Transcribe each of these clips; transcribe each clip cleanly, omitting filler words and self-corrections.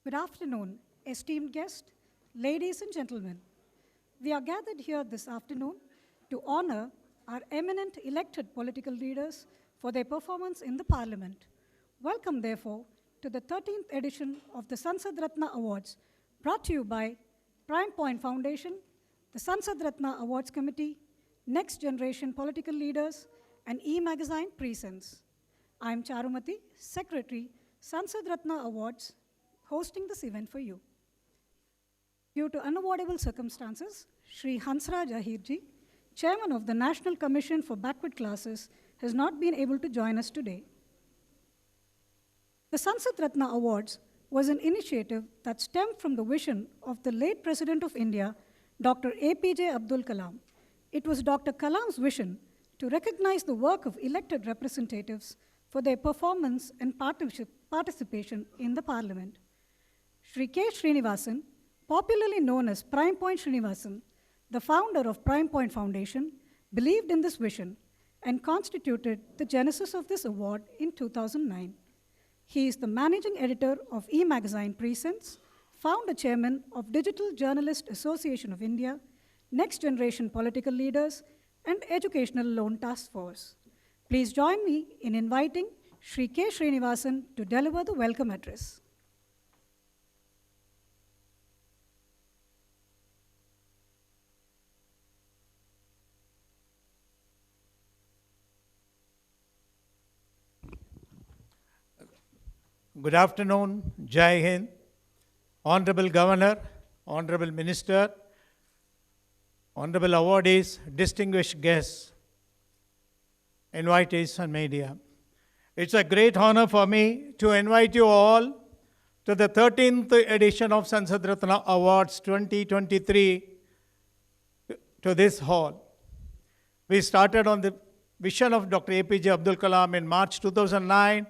Good afternoon, esteemed guests, ladies and gentlemen. We are gathered here this afternoon to honor our eminent elected political leaders for their performance in the Parliament. Welcome, therefore, to the 13th edition of the Sansad Ratna Awards, brought to you by Prime Point Foundation, the Sansad Ratna Awards Committee, Next Generation Political Leaders, and e-magazine Presents. I am Charumati, Secretary, Sansad Ratna Awards, hosting this event for you. Due to unavoidable circumstances, Shri Hansraj Ahirji, Chairman of the National Commission for Backward Classes, has not been able to join us today. The Sansad Ratna Awards was an initiative that stemmed from the vision of the late President of India, Dr. APJ Abdul Kalam. It was Dr. Kalam's vision to recognize the work of elected representatives for their performance and participation in the Parliament. Shri K. Srinivasan, popularly known as Prime Point Srinivasan, the founder of Prime Point Foundation, believed in this vision and constituted the genesis of this award in 2009. He is the managing editor of e-magazine Presents, founder chairman of Digital Journalist Association of India, Next Generation Political Leaders, and Educational Loan Task Force. Please join me in inviting Shri K. Srinivasan to deliver the welcome address. Good afternoon, Jai Hind, Honorable Governor, Honorable Minister, Honorable awardees, distinguished guests, invitees and media. It's a great honor for me to invite you all to the 13th edition of Sansad Ratna Awards 2023 to this hall. We started on the vision of Dr. APJ Abdul Kalam in March 2009,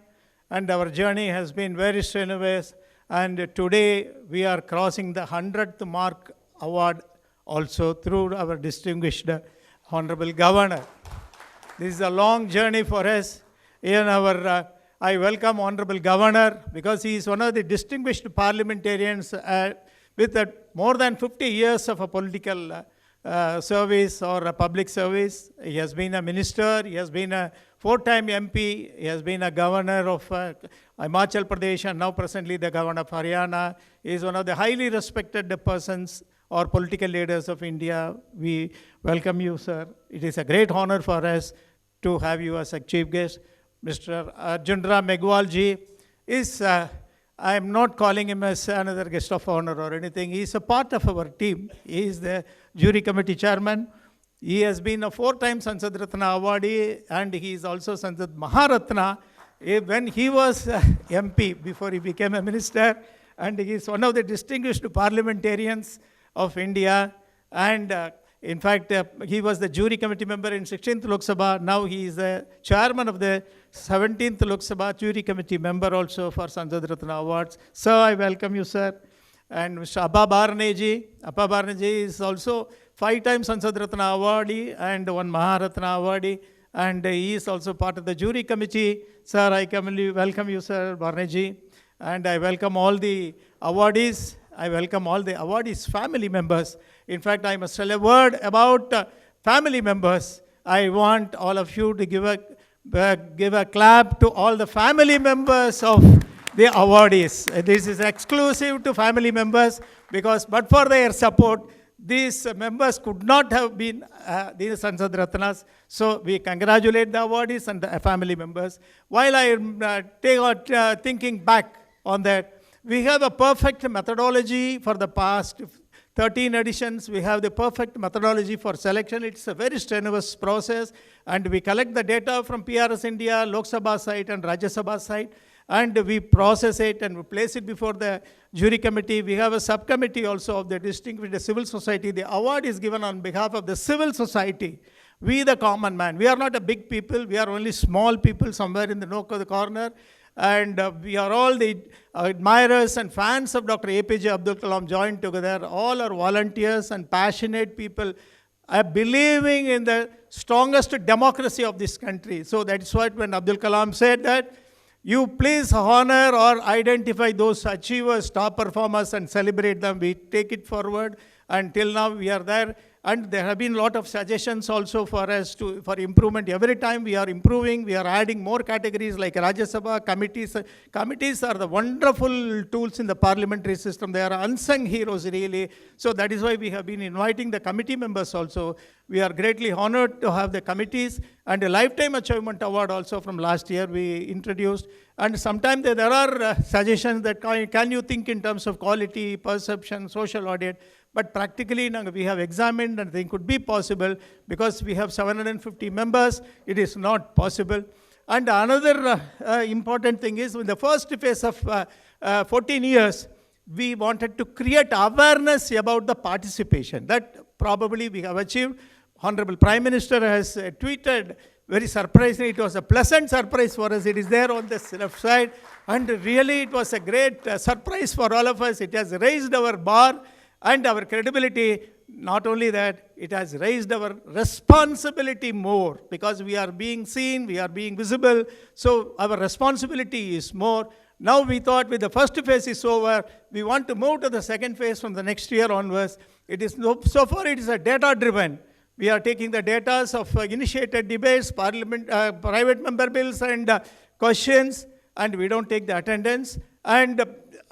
and our journey has been very strenuous. And today we are crossing the 100th mark award also through our distinguished Honorable Governor. This is a long journey for us. I welcome Honorable Governor because he is one of the distinguished parliamentarians with more than 50 years of a political service or a public service. He has been a minister, he has been a 4-time MP, he has been a governor of Himachal Pradesh and now presently the governor of Haryana. He is one of the highly respected persons or political leaders of India. We welcome you, sir. It is a great honor for us to have you as a chief guest. Mr. Arjun Meghwal ji is, I am not calling him as another guest of honor or anything. He is a part of our team. He is the jury committee chairman. He has been a 4-time Sansad Ratna awardee and he is also Sansad Maharatna when he was MP before he became a minister, and he is one of the distinguished parliamentarians of India, and in fact he was the jury committee member in 16th Lok Sabha. Now he is the chairman of the 17th Lok Sabha jury committee member also for Sansad Ratna Awards. Sir, I welcome you, sir. And Mr. Abba Barne ji is also 5-time Sansad Ratna awardee and 1 Maharatna awardee, and he is also part of the jury committee. Sir, I welcome you, sir, Barne ji. And I welcome all the awardees. I welcome all the awardees' family members. In fact, I must tell a word about family members. I want all of you to give a clap to all the family members of the awardees. This is exclusive to family members because but for their support, these members could not have been these Sansad Ratnas. So we congratulate the awardees and the family members. While I am thinking back on that, we have a perfect methodology for the past 13 editions. We have the perfect methodology for selection. It's a very strenuous process, and we collect the data from PRS India, Lok Sabha site and Rajya Sabha site, and we process it and we place it before the jury committee. We have a subcommittee also of the distinguished civil society. The award is given on behalf of the civil society. We the common man. We are not a big people. We are only small people somewhere in the nook of the corner. And we are all the admirers and fans of Dr. APJ Abdul Kalam joined together. All are volunteers and passionate people believing in the strongest democracy of this country. So that's what when Abdul Kalam said that You please honor or identify those achievers, top performers, and celebrate them. We take it forward. Until now, we are there. And there have been a lot of suggestions also for us for improvement. Every time we are improving, we are adding more categories like Rajya Sabha, committees. Committees are the wonderful tools in the parliamentary system. They are unsung heroes, really. So that is why we have been inviting the committee members also. We are greatly honored to have the committees, and a Lifetime Achievement Award also from last year we introduced. And sometimes there are suggestions that can you think in terms of quality, perception, social audit. But practically, we have examined and think could be possible because we have 750 members. It is not possible. And another important thing is, in the first phase of 14 years, we wanted to create awareness about the participation. That probably we have achieved. Honorable Prime Minister has tweeted, very surprising. It was a pleasant surprise for us. It is there on this left side. And really, it was a great surprise for all of us. It has raised our bar and our credibility. Not only that, it has raised our responsibility more because we are being seen, we are being visible. So our responsibility is more. Now we thought with the first phase is over, we want to move to the second phase from the next year onwards. It is so far it is a data-driven. We are taking the data of initiated debates, private member bills and questions, and we don't take the attendance. And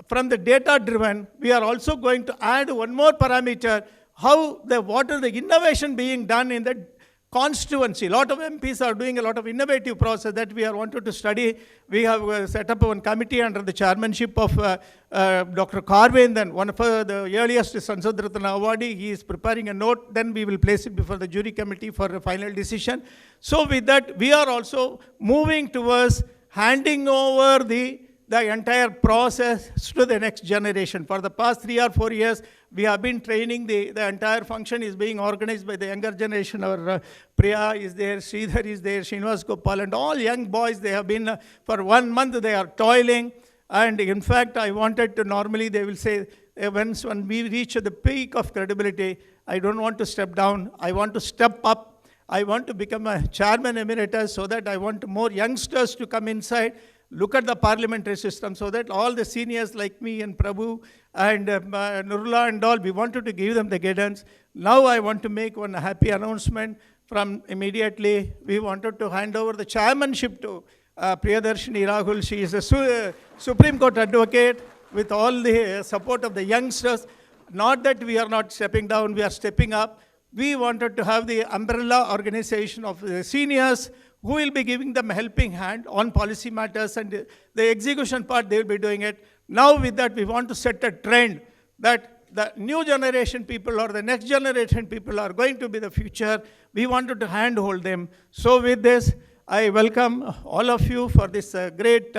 from the data-driven, we are also going to add one more parameter, what are the innovation being done in the constituency. A lot of MPs are doing a lot of innovative process that we are wanted to study. We have set up one committee under the chairmanship of Dr. Karvind, and one of the earliest Sansad Ratna awardee. He is preparing a note, then we will place it before the jury committee for a final decision. So with that, we are also moving towards handing over the entire process to the next generation. For the past 3 or 4 years, we have been training. The entire function is being organized by the younger generation. Our Priya is there, Sridhar is there, Srinivas Gopal, and all young boys. They have been, for 1 month, they are toiling. And in fact, I wanted to, normally they will say, when we reach the peak of credibility, I don't want to step down, I want to step up. I want to become a chairman emeritus so that I want more youngsters to come inside, look at the parliamentary system, so that all the seniors like me and Prabhu and Nurula and all, we wanted to give them the guidance. Now I want to make one happy announcement from immediately. We wanted to hand over the chairmanship to Priyadarshini Rahul. She is a Supreme Court advocate with all the support of the youngsters. Not that we are not stepping down, we are stepping up. We wanted to have the umbrella organization of the seniors who will be giving them a helping hand on policy matters, and the execution part, they will be doing it. Now with that, we want to set a trend that the new generation people or the next generation people are going to be the future. We wanted to handhold them. So with this, I welcome all of you for this great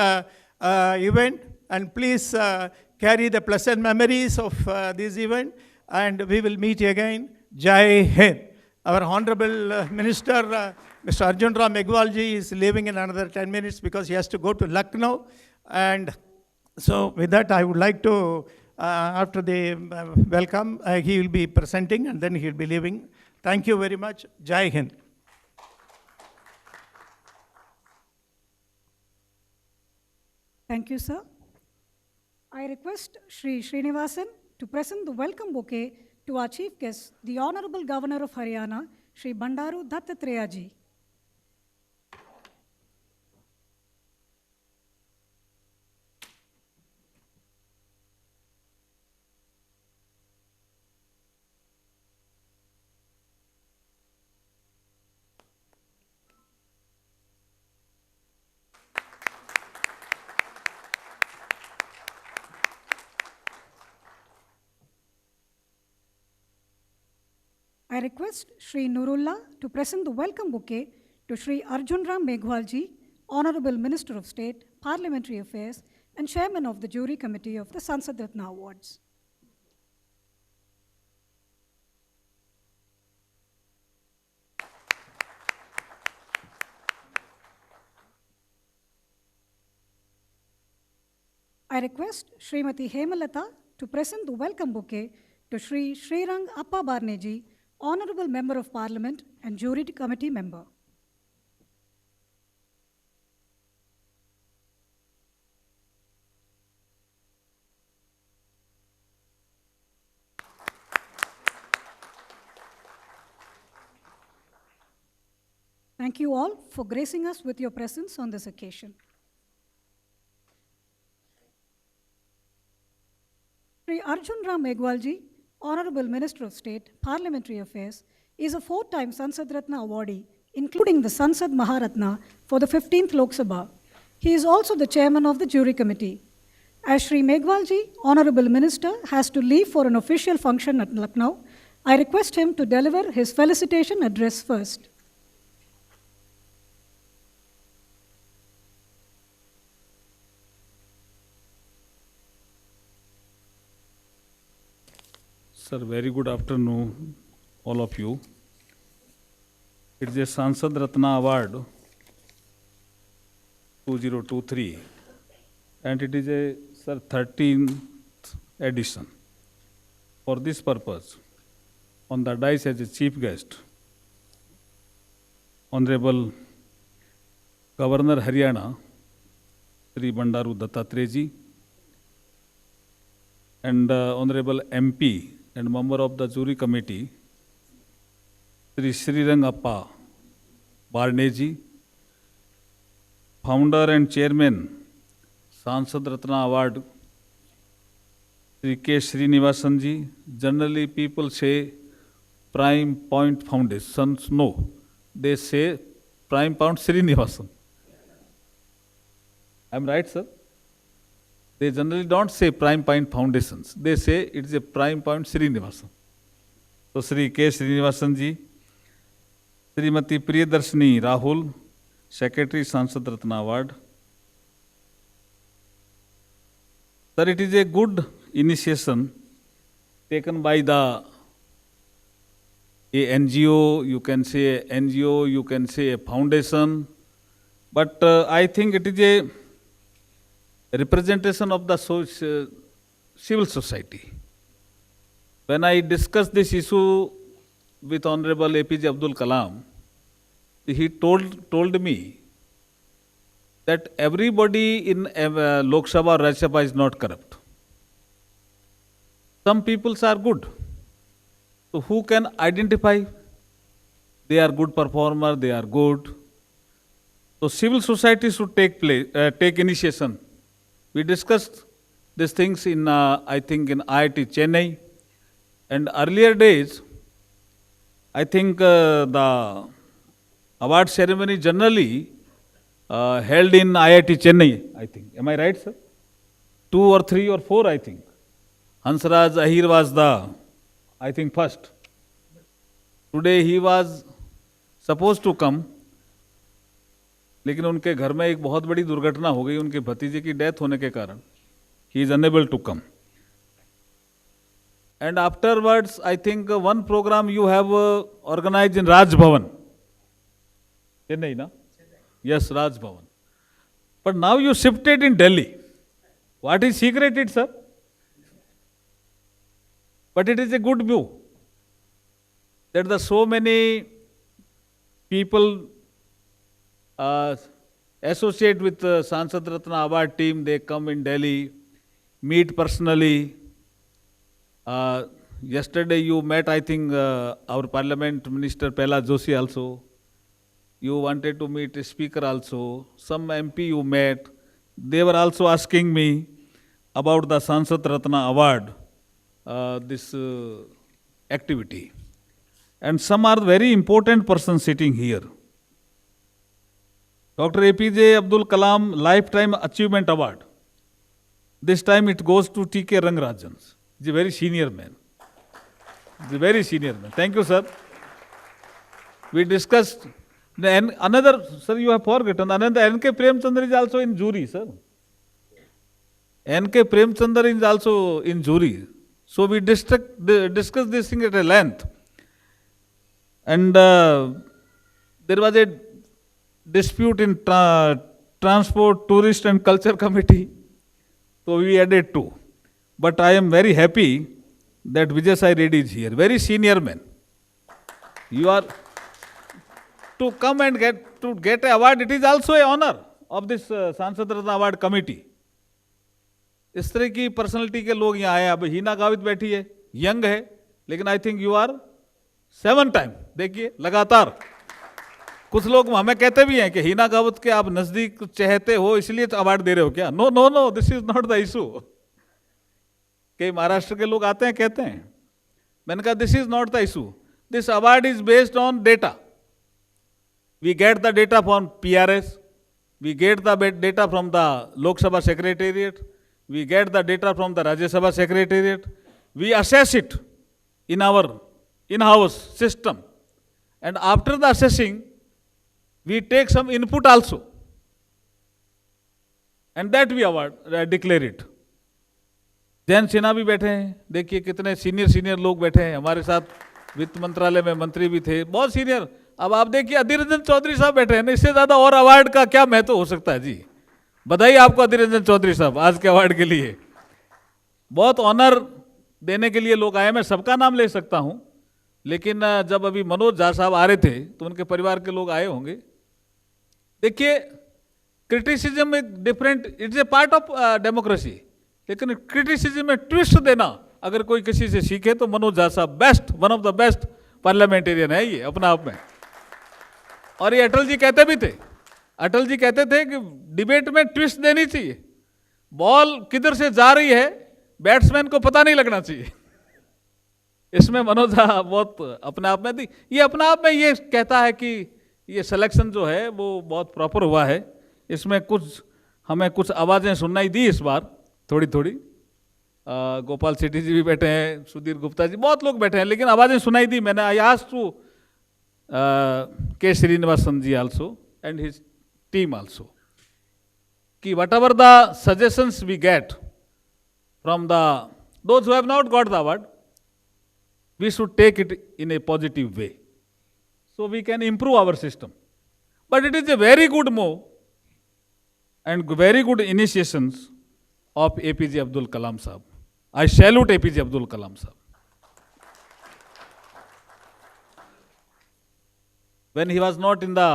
event, and please carry the pleasant memories of this event, and we will meet again. Jai Hind. Our Honorable Minister, Mr. Arjun Meghwal ji is leaving in another 10 minutes because he has to go to Lucknow. And so with that, I would like to, after the welcome, he will be presenting and then he will be leaving. Thank you very much. Jai Hind. Thank you, sir. I request Shri Srinivasan to present the welcome bouquet to our chief guest, the Honorable Governor of Haryana, Shri Bandaru Dattatreya ji. I request Shri Nurullah to present the welcome bouquet to Shri Arjun Meghwal ji, Honorable Minister of State, Parliamentary Affairs, and Chairman of the Jury Committee of the Sansad Ratna Awards. I request Srimati Hemalata to present the welcome bouquet to Shri Srirang Appa Barneji, Honorable Member of Parliament and Jury Committee Member. Thank you all for gracing us with your presence on this occasion. Shri Arjun Meghwal ji, Honorable Minister of State, Parliamentary Affairs, is a 4-time Sansad Ratna awardee, including the Sansad Maharatna for the 15th Lok Sabha. He is also the chairman of the jury committee. As Shri Meghwal ji, Honorable Minister, has to leave for an official function at Lucknow, I request him to deliver his felicitation address first. Sir, very good afternoon, all of you. It is a Sansad Ratna Award 2023, and it is a 13th edition. For this purpose, on the dais as a chief guest, Honorable Governor Haryana, Shri Bandaru Dattatreya ji, and Honorable MP and member of the jury committee, Shri Rangappa Barneji, founder and chairman, Sansad Ratna Award, Shri K. Srinivasan ji. Generally people say Prime Point Foundations. No, they say Prime Point Srinivasan. I'm right, sir? They generally don't say Prime Point Foundations. They say it is a Prime Point Srinivasan. So Shri K. Srinivasan ji, Srimati Priyadarshini Rahul, Secretary Sansad Ratna Award. Sir, it is a good initiation taken by the a NGO, you can say a NGO, you can say a foundation, but I think it is a representation of the civil society. When I discussed this issue with Honorable APJ Abdul Kalam, he told me that everybody in Lok Sabha or Rajya Sabha is not corrupt. Some peoples are good. So who can identify? They are good performer, they are good. So civil society should take initiation. We discussed these things in, I think, in IIT Chennai. And earlier days, I think the award ceremony generally held in IIT Chennai, I think. Am I right, sir? 2 or 3 or 4, I think. Hansraj Ahir was the, I think, first. Today he was supposed to come, लेकिन उनके घर में एक बहुत बड़ी दुर्घटना हो गई, उनके भतीजे की डेथ होने के कारण he is unable to come. And afterwards, I think one program you have organized in Raj Bhavan. Chennai, na? Yes, Raj Bhavan. But now you shifted in Delhi. What is secret it, sir? But it is a good view that the so many people associate with the Sansad Ratna Award team. They come in Delhi, meet personally. Yesterday you met, I think, our Parliament Minister Pehla Joshi also. You wanted to meet a speaker also. Some MP you met. They were also asking me about the Sansad Ratna Award, this activity. And some are very important persons sitting here. Dr. APJ Abdul Kalam Lifetime Achievement Award. This time it goes to TK Rangarajan. He's a very senior man. He's a very senior man. Thank you, sir. We discussed. And another, sir, you have forgotten, another N.K. Premchandra is also in jury, sir. N.K. Premchandra is also in jury. So we discussed this thing at a length. And there was a dispute in Transport, Tourist and Culture Committee. So we added 2. But I am very happy that Vijay Sai Reddy is here. Very senior man. You are to come and get an award. It is also an honor of this Sansad Ratna Award Committee. इस तरह की personality के लोग यहाँ आए. अब हीना गावित बैठी है, यंग है, लेकिन I think you are 7 time. देखिए लगातार कुछ लोग हमें कहते भी हैं कि हिना गावत के आप नजदीक चाहते हो इसलिए तो अवार्ड दे रहे हो क्या? No no no, this is not the issue. कई महाराष्ट्र के लोग आते हैं कहते हैं, मैंने कहा this is not the issue, this award is based on data. We get the data from PRS, we get the data from the Lok Sabha Secretariat, we get the data from the Rajya Sabha Secretariat, we assess it in our in-house system, and after the assessing, we take some input also, and that we award, declare it. Jain Sinha भी बैठे हैं, देखिए कितने senior लोग बैठे हैं हमारे साथ, वित्त मंत्रालय में मंत्री भी थे, बहुत सीनियर। अब आप देखिए अधीर रंजन चौधरी साहब बैठे हैं, इससे ज्यादा और अवार्ड का क्या महत्व हो सकता है जी। बधाई आपको अधीर रंजन चौधरी साहब आज के अवार्ड के लिए, बहुत ऑनर देने के लिए लोग आए। मैं सबका नाम ले सकता हूं, लेकिन जब अभी मनोज झा साहब आ रहे थे तो उनके परिवार के लोग आए होंगे। देखिए क्रिटिसिज्म एक different, it's a part of democracy, लेकिन क्रिटिसिज्म में ट्विस्ट देना अगर कोई किसी से सीखे तो मनोज झा साहब best, one of the best parliamentarian है ये अपना आप में। और ये अटल जी कहते भी थे, अटल जी कहते थे कि डिबेट में ट्विस्ट देनी चाहिए, बॉल किधर से जा रही है बैट्समैन को पता नहीं लगना चाहिए। इसमें मनोज झा बहुत अपने आप में थी, ये अपने आप में ये कहता है कि ये सिलेक्शन जो है वो बहुत प्रॉपर हुआ है। इसमें कुछ हमें कुछ आवाज़ें सुनाई दी इस बार थोड़ी थोड़ी, गोपाल सेठी जी भी बैठे हैं, सुधीर गुप्ता जी, बहुत लोग बैठे हैं, लेकिन आवाज़ें सुनाई दी। मैंने आई asked to K Srinivasan ji also and his team also कि whatever the suggestions we get from the those who have not got the award, we should take it in a positive way, so we can improve our system. But it is a very good move and very good initiations of APJ Abdul Kalam Sahab. I salute APJ Abdul Kalam Sahab. When he was not in the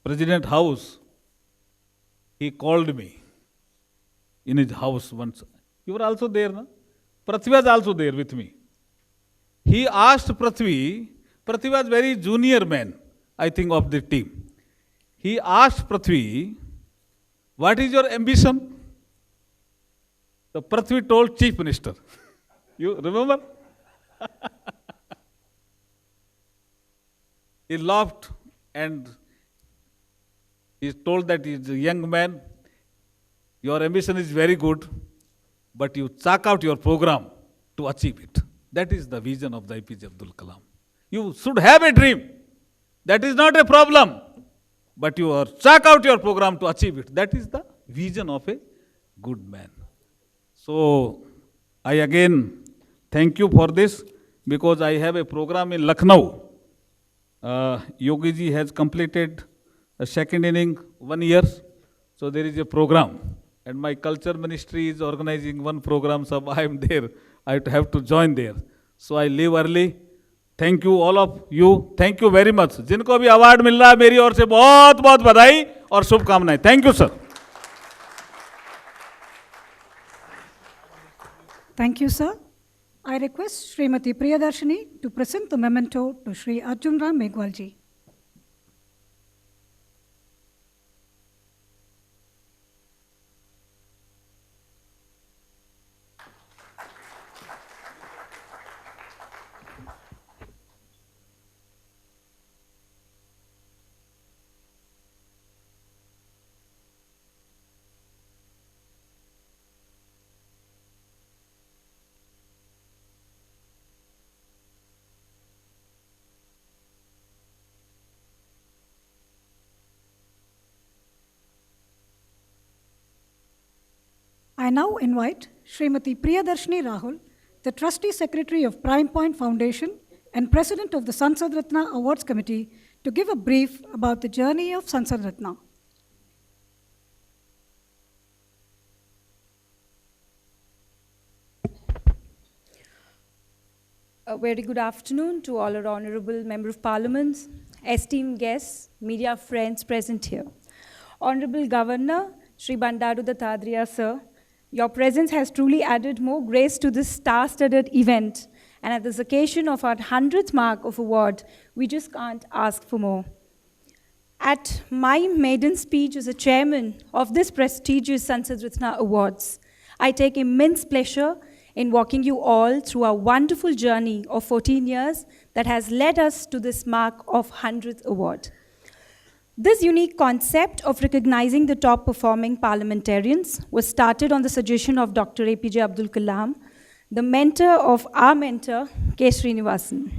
President House, he called me in his house once. You were also there, na? Prithvi was also there with me. He asked Prithvi was very junior man, I think, of the team. He asked Prithvi, what is your ambition? So Prithvi told Chief Minister. You remember? He laughed and he told that he is a young man, your ambition is very good, but you chalk out your program to achieve it. That is the vision of the APJ Abdul Kalam. You should have a dream. That is not a problem. But you are chalk out your program to achieve it. That is the vision of a good man. So, I again thank you for this, because I have a program in Lucknow. Yogi ji has completed a second inning 1 year. So there is a program. And my culture ministry is organizing one program, so I am there. I have to join there. So I leave early. Thank you all of you. Thank you very much. जिनको भी award मिल रहा है मेरी ओर से बहुत बहुत बधाई और शुभकामनाएं. Thank you, sir. Thank you, sir. I request Srimati Priyadarshini to present the memento to Shri Arjun Ram Meghwal ji. I now invite Srimati Priyadarshini Rahul, the Trustee Secretary of Prime Point Foundation and President of the Sansad Ratna Awards Committee, to give a brief about the journey of Sansad Ratna. A very good afternoon to all our Honorable Member of Parliament, esteemed guests, media friends present here. Honorable Governor, Shri Bandaru Dattatreya, sir, your presence has truly added more grace to this star-studded event, And at this occasion of our 100th mark of award, we just can't ask for more. At my maiden speech as a chairman of this prestigious Sansad Ratna Awards, I take immense pleasure in walking you all through our wonderful journey of 14 years that has led us to this mark of 100th award. This unique concept of recognizing the top performing parliamentarians was started on the suggestion of Dr. APJ Abdul Kalam, the mentor of our mentor, K. Srinivasan.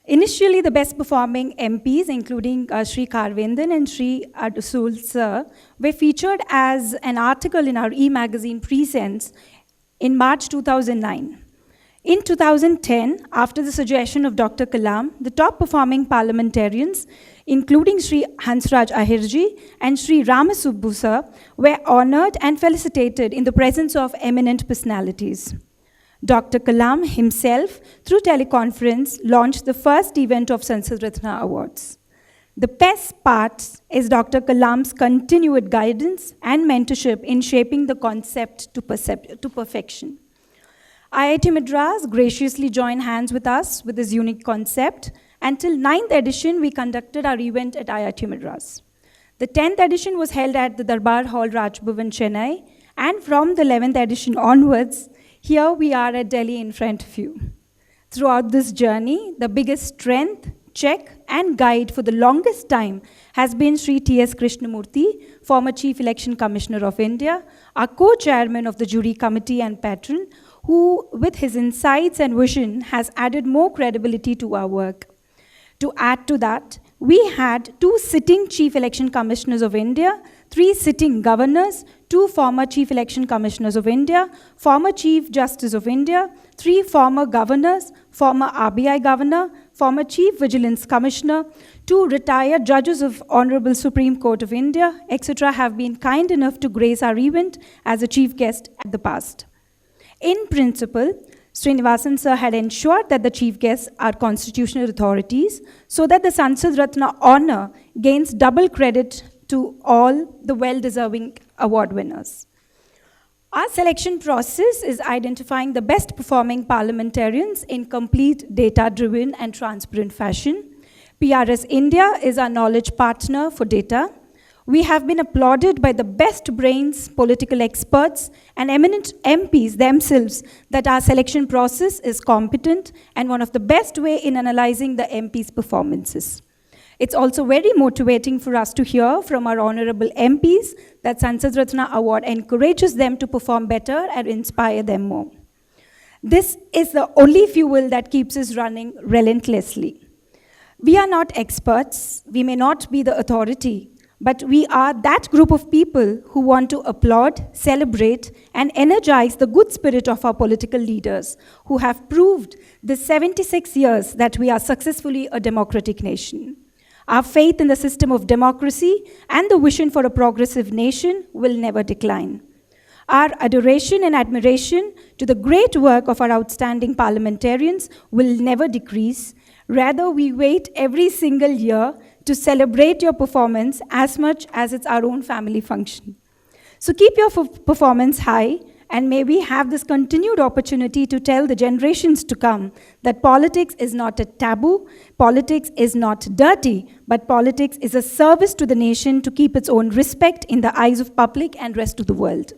Initially, the best performing MPs, including Shri Karvendan and Shri Arjun sir, were featured as an article in our e-magazine Presents in March 2009. In 2010, after the suggestion of Dr. Kalam, the top performing parliamentarians, including Shri Hansraj Ahirji and Shri Ramasubbu sir, were honored and felicitated in the presence of eminent personalities. Dr. Kalam himself, through teleconference, launched the first event of Sansad Ratna Awards. The best part is Dr. Kalam's continued guidance and mentorship in shaping the concept to perfection. IIT Madras graciously joined hands with us with this unique concept. Until 9th edition, we conducted our event at IIT Madras. The 10th edition was held at the Darbar Hall, Raj Bhavan, Chennai, and from the 11th edition onwards, here we are at Delhi in front of you. Throughout this journey, the biggest strength, check, and guide for the longest time has been Shri T.S. Krishnamurthy, former Chief Election Commissioner of India, our co-chairman of the jury committee and patron, who, with his insights and vision, has added more credibility to our work. To add to that, we had 2 sitting Chief Election Commissioners of India, 3 sitting governors, 2 former Chief Election Commissioners of India, former Chief Justice of India, 3 former governors, former RBI governor, former Chief Vigilance Commissioner, 2 retired judges of Honorable Supreme Court of India, etc. have been kind enough to grace our event as a chief guest at the past. In principle, Srinivasan sir had ensured that the chief guests are constitutional authorities so that the Sansad Ratna honor gains double credit to all the well-deserving award winners. Our selection process is identifying the best performing parliamentarians in complete data-driven and transparent fashion. PRS India is our knowledge partner for data. We have been applauded by the best brains, political experts, and eminent MPs themselves that our selection process is competent and one of the best way in analyzing the MPs' performances. It's also very motivating for us to hear from our honorable MPs that Sansad Ratna Award encourages them to perform better and inspire them more. This is the only fuel that keeps us running relentlessly. We are not experts, we may not be the authority, but we are that group of people who want to applaud, celebrate, and energize the good spirit of our political leaders who have proved this 76 years that we are successfully a democratic nation. Our faith in the system of democracy and the vision for a progressive nation will never decline. Our adoration and admiration to the great work of our outstanding parliamentarians will never decrease. Rather, we wait every single year to celebrate your performance as much as it's our own family function. So keep your performance high, and may we have this continued opportunity to tell the generations to come that politics is not a taboo, politics is not dirty, but politics is a service to the nation to keep its own respect in the eyes of public and rest of the world.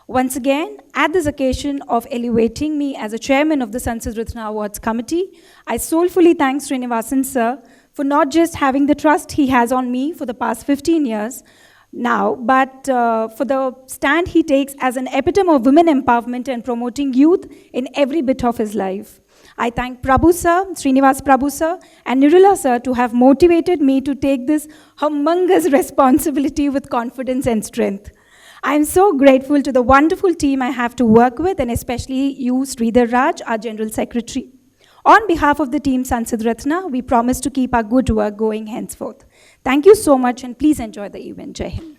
Once again, at this occasion of elevating me as a chairman of the Sansad Ratna Awards Committee, I soulfully thank Srinivasan sir for not just having the trust he has on me for the past 15 years now, but for the stand he takes as an epitome of women empowerment and promoting youth in every bit of his life. I thank Prabhu sir, Srinivas Prabhu sir, and Nirula sir to have motivated me to take this humongous responsibility with confidence and strength. I am so grateful to the wonderful team I have to work with, and especially you, Sridhar Raj, our General Secretary. On behalf of the team Sansad Ratna, we promise to keep our good work going henceforth. Thank you so much, and please enjoy the event. Jai Hind.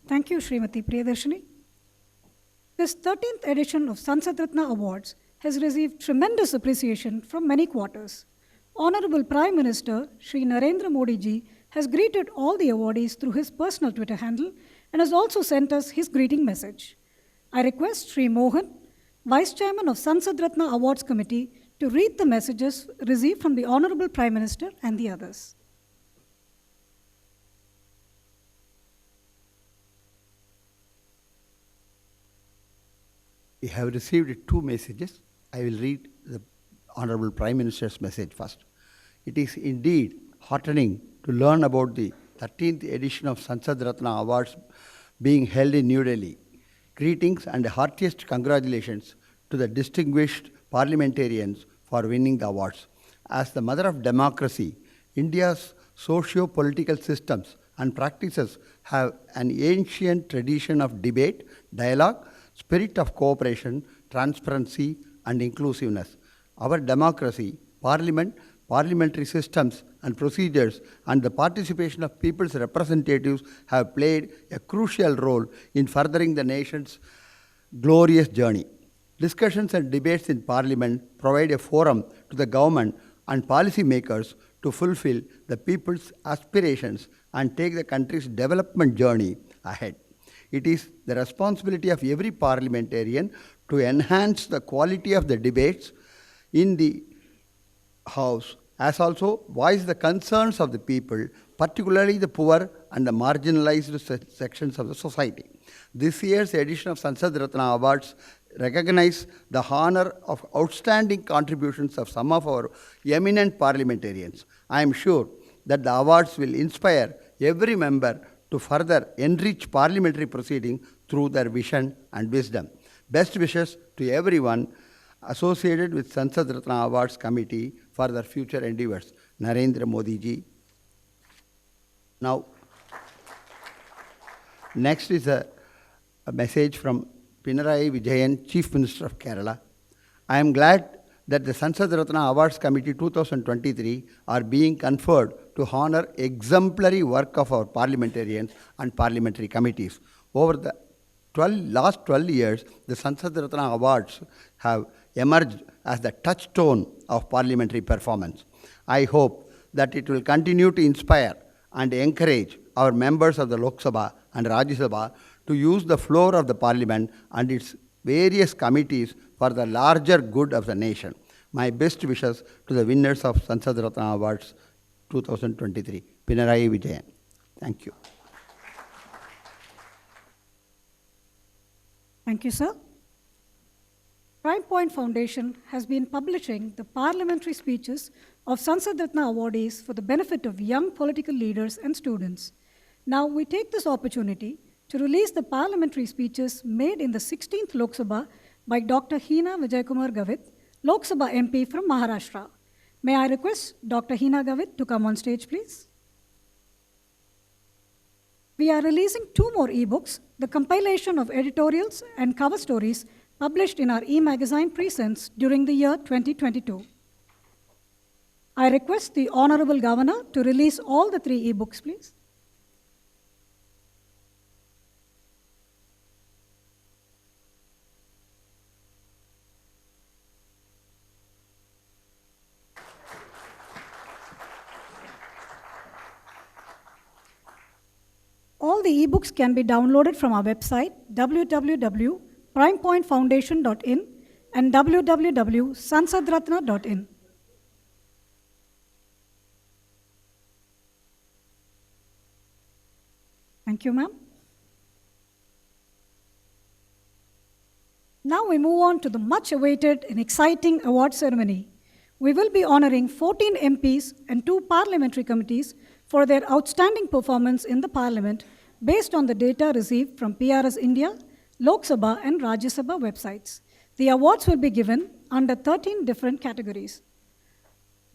Thank you, Srimati Priyadarshini. This 13th edition of Sansad Ratna Awards has received tremendous appreciation from many quarters. Honorable Prime Minister Shri Narendra Modi ji has greeted all the awardees through his personal Twitter handle and has also sent us his greeting message. I request Shri Mohan, Vice Chairman of Sansad Ratna Awards Committee, to read the messages received from the Honorable Prime Minister and the others. We have received two messages. I will read the Honorable Prime Minister's message first. It is indeed heartening to learn about the 13th edition of Sansad Ratna Awards being held in New Delhi. Greetings and heartiest congratulations to the distinguished parliamentarians for winning the awards. As the mother of democracy, India's socio-political systems and practices have an ancient tradition of debate, dialogue, spirit of cooperation, transparency, and inclusiveness. Our democracy, parliament, parliamentary systems and procedures, and the participation of people's representatives have played a crucial role in furthering the nation's glorious journey. Discussions and debates in Parliament provide a forum to the government and policy makers to fulfill the people's aspirations and take the country's development journey ahead. It is the responsibility of every parliamentarian to enhance the quality of the debates in the House, as also voice the concerns of the people, particularly the poor and the marginalized sections of the society. This year's edition of Sansad Ratna Awards recognize the honor of outstanding contributions of some of our eminent parliamentarians. I am sure that the awards will inspire every member to further enrich parliamentary proceedings through their vision and wisdom. Best wishes to everyone associated with Sansad Ratna Awards Committee for their future endeavors. Narendra Modi ji. Now, next is a message from Pinarayi Vijayan, Chief Minister of Kerala. I am glad that the Sansad Ratna Awards Committee 2023 are being conferred to honor exemplary work of our parliamentarians and parliamentary committees. Over the last 12 years, the Sansad Ratna Awards have emerged as the touchstone of parliamentary performance. I hope that it will continue to inspire and encourage our members of the Lok Sabha and Rajya Sabha to use the floor of the Parliament and its various committees for the larger good of the nation. My best wishes to the winners of Sansad Ratna Awards 2023. Pinarayi Vijayan. Thank you. Thank you, sir. Prime Point Foundation has been publishing the parliamentary speeches of Sansad Ratna awardees for the benefit of young political leaders and students. Now we take this opportunity to release the parliamentary speeches made in the 16th Lok Sabha by Dr. Hina Vijaykumar Gavit, Lok Sabha MP from Maharashtra. May I request Dr. Hina Gavit to come on stage, please? We are releasing 2 more ebooks, the compilation of editorials and cover stories published in our e-magazine presents during the year 2022. I request the Honorable Governor to release all the 3 ebooks, please. All the ebooks can be downloaded from our website, www.primepointfoundation.in and www.sansadratna.in. Thank you, ma'am. Now we move on to the much-awaited and exciting award ceremony. We will be honoring 14 MPs and 2 parliamentary committees for their outstanding performance in the Parliament based on the data received from PRS India, Lok Sabha and Rajya Sabha websites. The awards will be given under 13 different categories.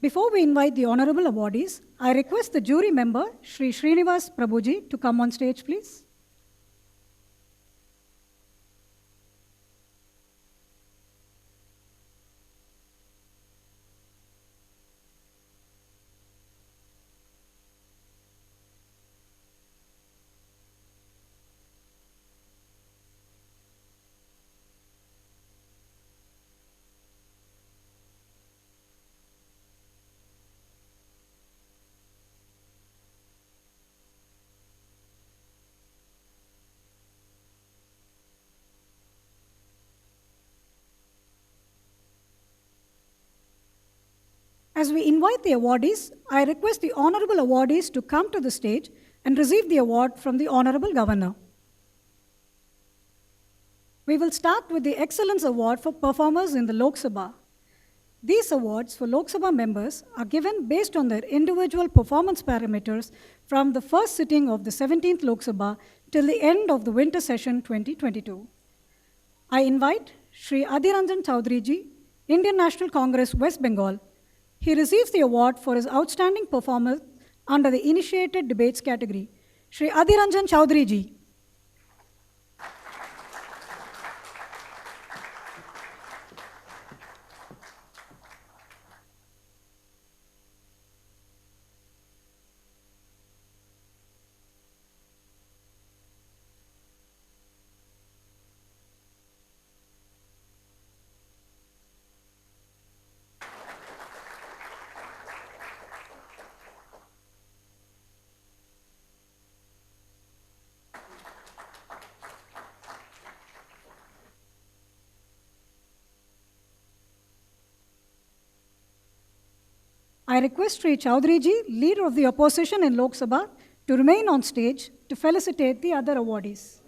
Before we invite the honorable awardees, I request the jury member, Shri Srinivas Prabhuji, to come on stage, please. As we invite the awardees, I request the honorable awardees to come to the stage and receive the award from the Honorable Governor. We will start with the Excellence Award for performers in the Lok Sabha. These awards for Lok Sabha members are given based on their individual performance parameters from the first sitting of the 17th Lok Sabha till the end of the winter session 2022. I invite Shri Adhiranjan Chaudhary ji, Indian National Congress, West Bengal. He receives the award for his outstanding performance under the Initiated Debates category. Shri Adhiranjan Chaudhary ji. I request Shri Chaudhary ji, Leader of the Opposition in Lok Sabha, to remain on stage to felicitate the other awardees.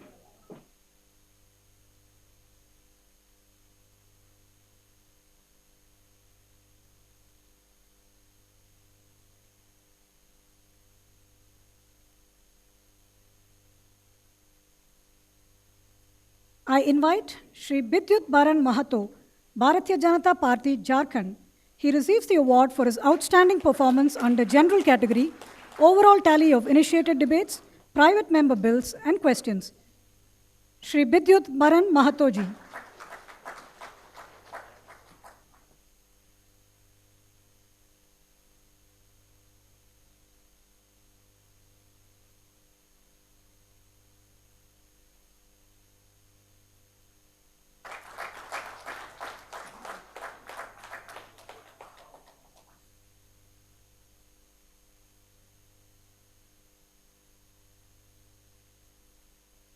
I invite Shri Bidyut Baran Mahato, Bharatiya Janata Party, Jharkhand. He receives the award for his outstanding performance under general category, overall tally of initiated debates, private member bills and questions. Shri Bidyut Baran Mahato ji.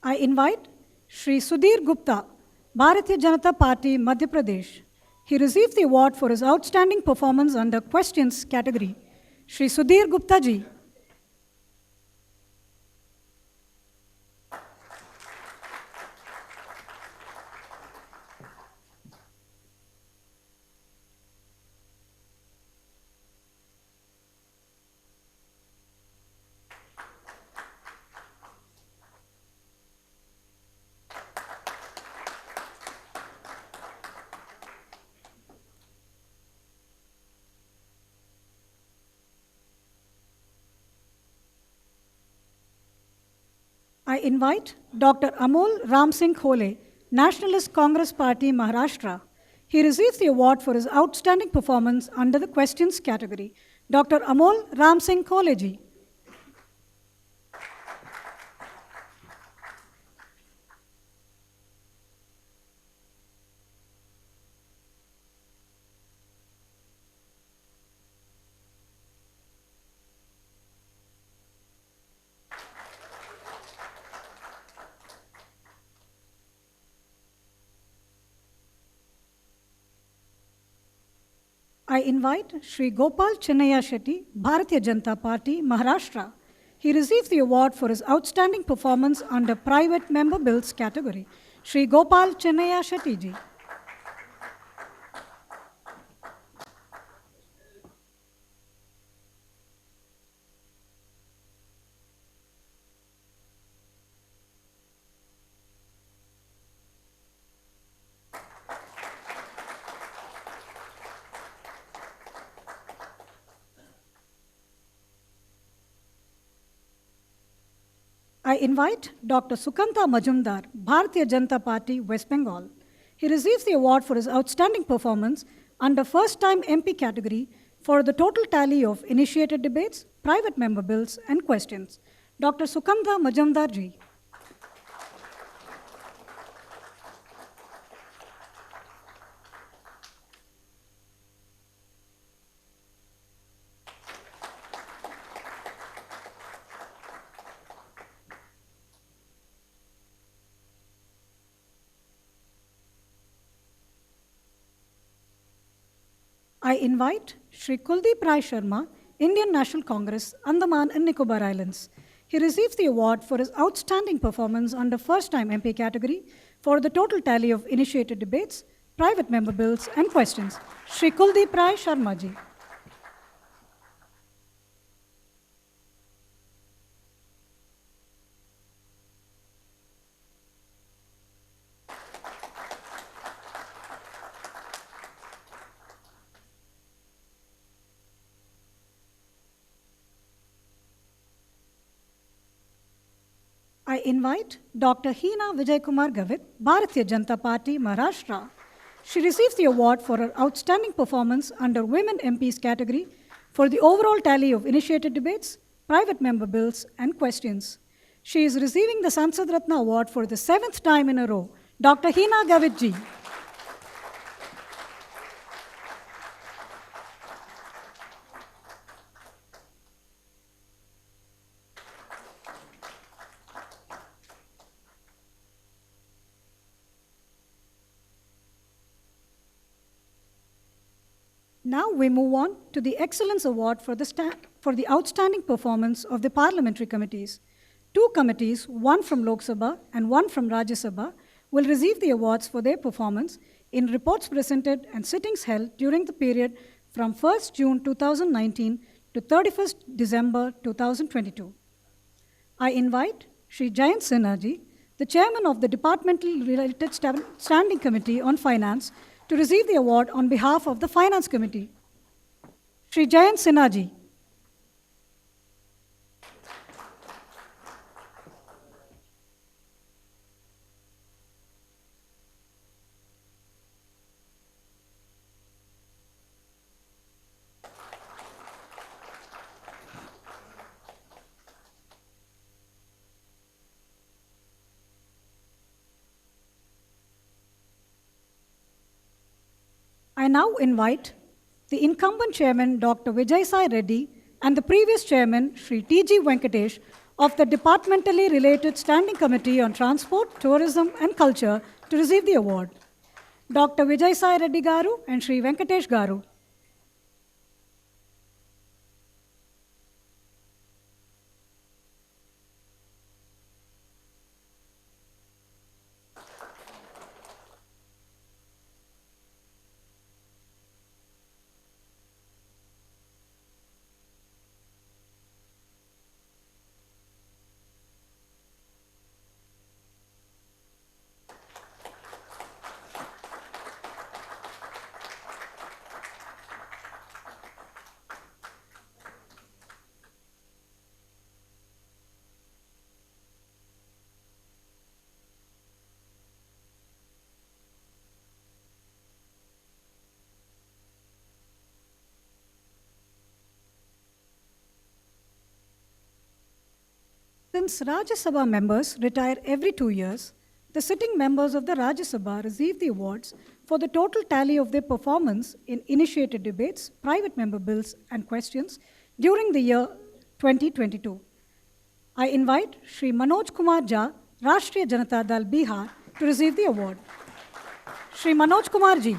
I invite Shri Sudhir Gupta, Bharatiya Janata Party, Madhya Pradesh. He received the award for his outstanding performance under questions category. Shri Sudhir Gupta ji. I invite Dr. Amol Ram Singh Khole, Nationalist Congress Party, Maharashtra. He receives the award for his outstanding performance under the questions category. Dr. Amol Ram Singh Khole ji. I invite Shri Gopal Chennaya Shetty, Bharatiya Janata Party, Maharashtra. He receives the award for his outstanding performance under private member bills category. Shri Gopal Chennaya Shetty ji. I invite Dr. Sukanta Majumdar, Bharatiya Janata Party, West Bengal. He receives the award for his outstanding performance under first-time MP category for the total tally of initiated debates, private member bills, and questions. Dr. Sukanta Majumdar ji. I invite Shri Kuldeep Rai Sharma, Indian National Congress, Andaman and Nicobar Islands. He receives the award for his outstanding performance under first-time MP category for the total tally of initiated debates, private member bills and questions. Shri Kuldeep Rai Sharma ji. I invite Dr. Hina Vijay Kumar Gavit, Bharatiya Janata Party, Maharashtra. She receives the award for her outstanding performance under Women MPs category for the overall tally of initiated debates, private member bills, and questions. She is receiving the Sansad Ratna Award for the 7th time in a row. Dr. Hina Gavit ji. Now we move on to the Excellence Award for the outstanding performance of the parliamentary committees. 2 committees, one from Lok Sabha and one from Rajya Sabha, will receive the awards for their performance in reports presented and sittings held during the period from 1st June 2019 to 31st December 2022. I invite Shri Jayant Sinha ji, the chairman of the Departmental Related Standing Committee on Finance, to receive the award on behalf of the Finance Committee. Shri Jayant Sinha ji. I now invite the incumbent chairman, Dr. Vijay Sai Reddy, and the previous chairman, Shri T.G. Venkatesh, of the Departmentally Related Standing Committee on Transport, Tourism and Culture to receive the award. Dr. Vijay Sai Reddy Garu and Shri Venkatesh Garu. Since Rajya Sabha members retire every 2 years, the sitting members of the Rajya Sabha receive the awards for the total tally of their performance in initiated debates, private member bills, and questions during the year 2022. I invite Shri Manoj Kumar Jha, Rashtriya Janata Dal Bihar, to receive the award. Shri Manoj Kumar ji.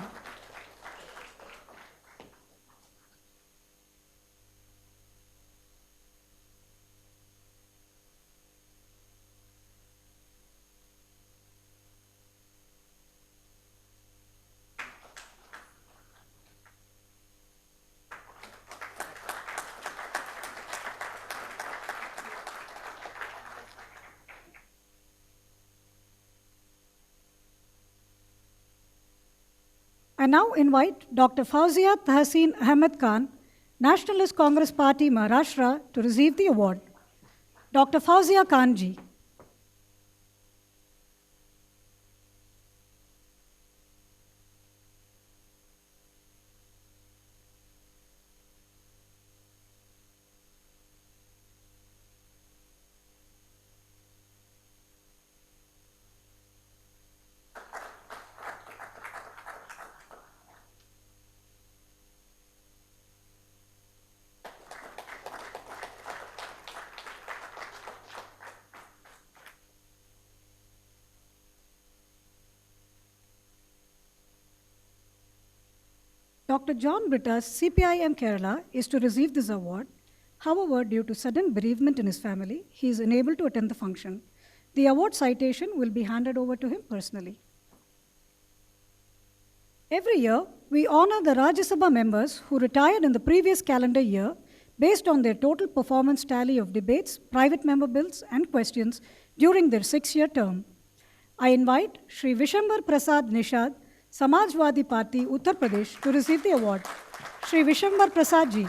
I now invite Dr. Fauzia Tahseen Ahmed Khan, Nationalist Congress Party, Maharashtra, to receive the award. Dr. Fauzia Khan ji. Dr. John Britta's CPIM Kerala is to receive this award. However, due to sudden bereavement in his family, he is unable to attend the function. The award citation will be handed over to him personally. Every year, we honor the Rajya Sabha members who retired in the previous calendar year based on their total performance tally of debates, private member bills, and questions during their 6-year term. I invite Shri Vishambar Prasad Nishad, Samajwadi Party, Uttar Pradesh, to receive the award. Shri Vishambar Prasad ji.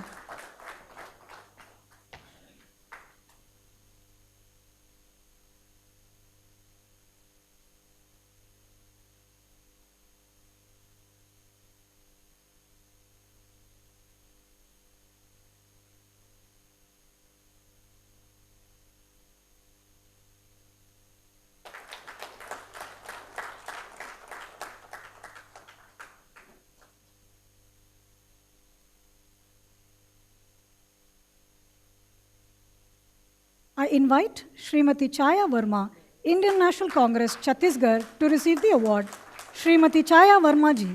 I invite Srimati Chaya Verma, Indian National Congress, Chhattisgarh, to receive the award. Srimati Chaya Verma ji.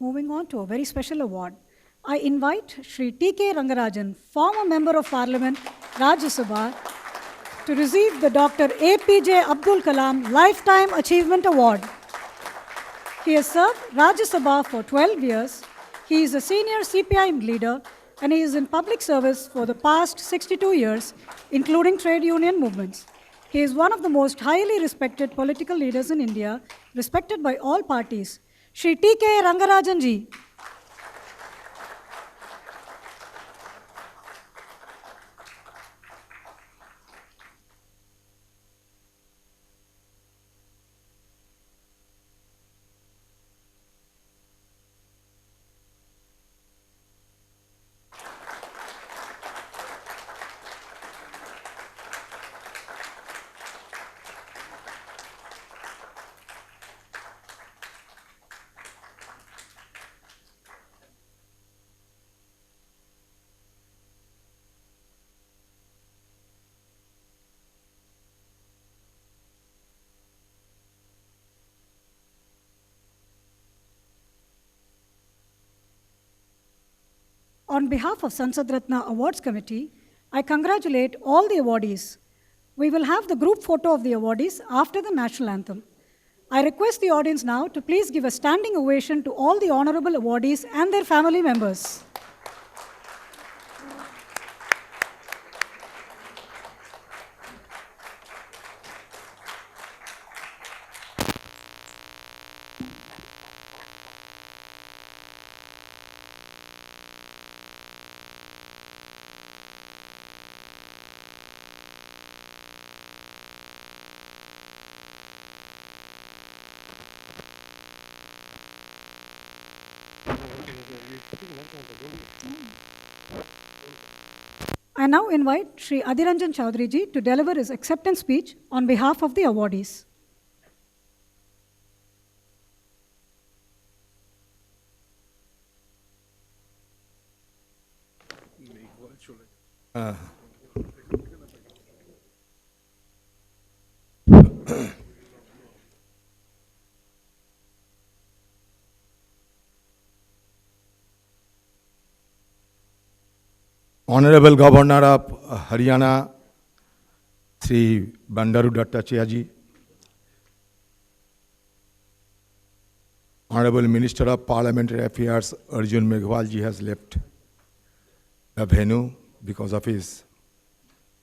Moving on to a very special award, I invite Shri T.K. Rangarajan, former Member of Parliament, Rajya Sabha, to receive the Dr. APJ Abdul Kalam Lifetime Achievement Award. He has served Rajya Sabha for 12 years. He is a senior CPIM leader and he is in public service for the past 62 years, including trade union movements. He is one of the most highly respected political leaders in India, respected by all parties. Shri T.K. Rangarajan ji. On behalf of Sansad Ratna Awards Committee, I congratulate all the awardees. We will have the group photo of the awardees after the national anthem. I request the audience now to please give a standing ovation to all the honorable awardees and their family members. I now invite Shri Adhiranjan Chaudhary ji to deliver his acceptance speech on behalf of the awardees. Honorable Governor of Haryana, Shri Bandaru Dattatreya ji, Honorable Minister of Parliamentary Affairs, Arjun Meghwal ji has left the venue because of his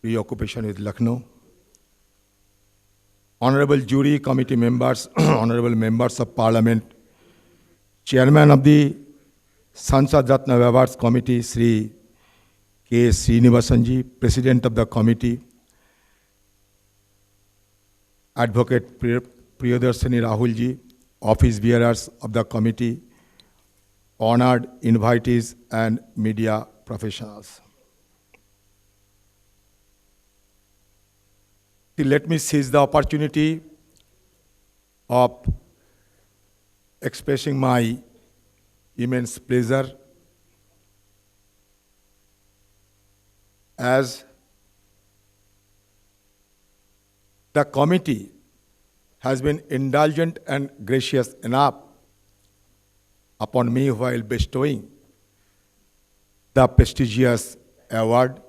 preoccupation with Lucknow. Honorable jury committee members, honorable members of Parliament, Chairman of the Sansad Ratna Awards Committee, Shri K. Srinivasan, President of the committee, Advocate Priyadarshini Rahulji, office bearers of the committee, honored invitees and media professionals. Let me seize the opportunity of expressing my immense pleasure as the committee has been indulgent and gracious enough upon me while bestowing the prestigious award.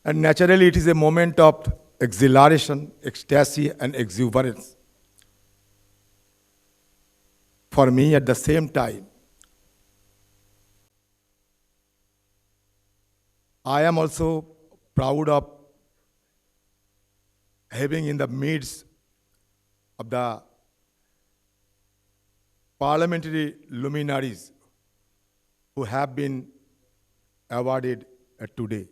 And naturally, it is a moment of exhilaration, ecstasy, and exuberance. For me, at the same time, I am also proud of having in the midst of the parliamentary luminaries who have been awarded today.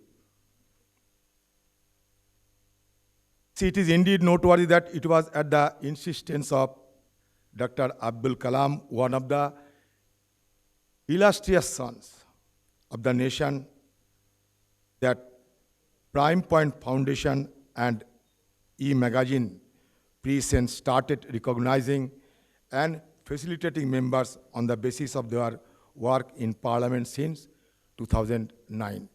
See, it is indeed noteworthy that it was at the insistence of Dr. Abdul Kalam, one of the illustrious sons of the nation, that Prime Point Foundation and E-Magazine Presence started recognizing and facilitating members on the basis of their work in Parliament since 2009.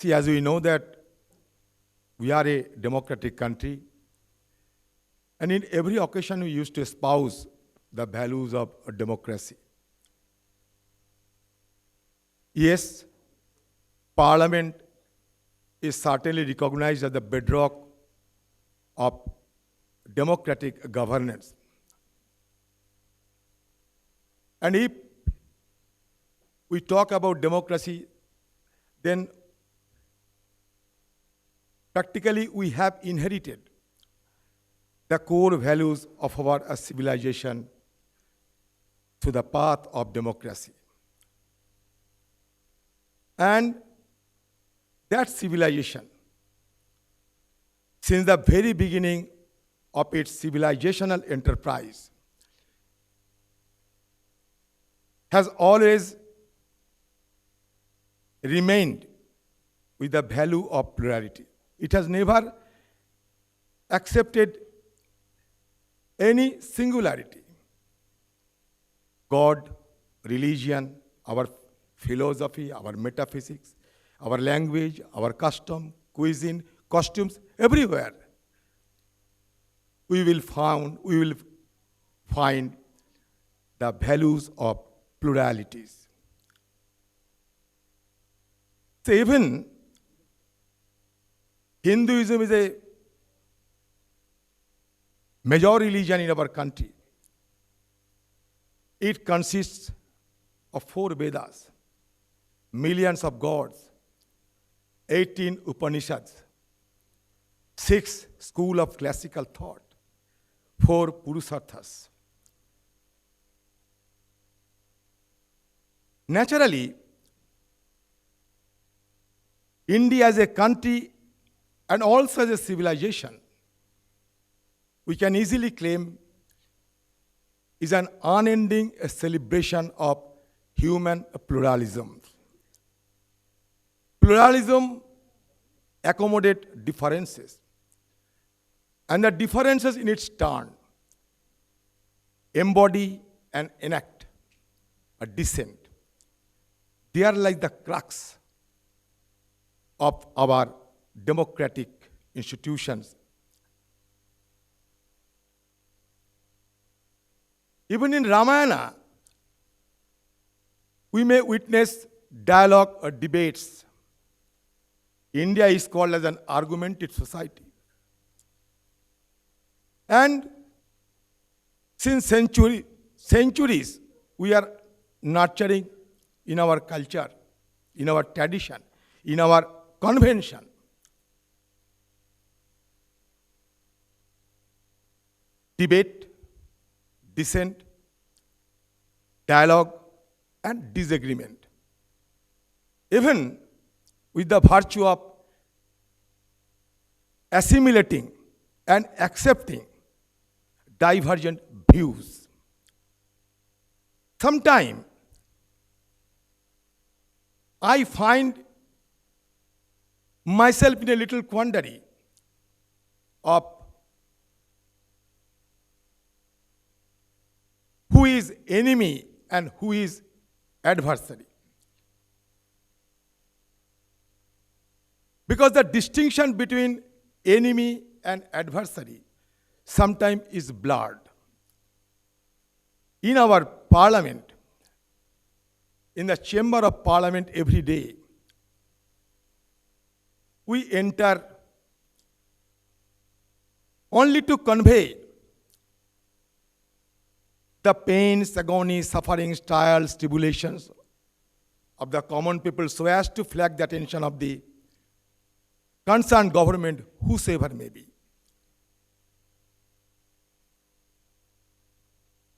See, as we know that we are a democratic country, and in every occasion we used to espouse the values of a democracy. Yes, Parliament is certainly recognized as the bedrock of democratic governance. And if we talk about democracy, then practically we have inherited the core values of our civilization to the path of democracy. And that civilization, since the very beginning of its civilizational enterprise, has always remained with the value of plurality. It has never accepted any singularity. God, religion, our philosophy, our metaphysics, our language, our custom, cuisine, costumes, everywhere we will find the values of pluralities. So even Hinduism is a major religion in our country. It consists of 4 Vedas, millions of gods, 18 Upanishads, 6 schools of classical thought, 4 Purusharthas. Naturally, India as a country and also as a civilization, we can easily claim is an unending celebration of human pluralism. Pluralism accommodates differences, and the differences in its turn embody and enact a dissent. They are like the crux of our democratic institutions. Even in Ramayana, we may witness dialogue or debates. India is called as an argumentative society. And since centuries, we are nurturing in our culture, in our tradition, in our convention, debate, dissent, dialogue, and disagreement. Even with the virtue of assimilating and accepting divergent views. Sometimes I find myself in a little quandary of who is enemy and who is adversary. Because the distinction between enemy and adversary sometimes is blurred. In our parliament, in the chamber of parliament every day, we enter only to convey the pains, agonies, sufferings, trials, tribulations of the common people so as to flag the attention of the concerned government, whosoever may be.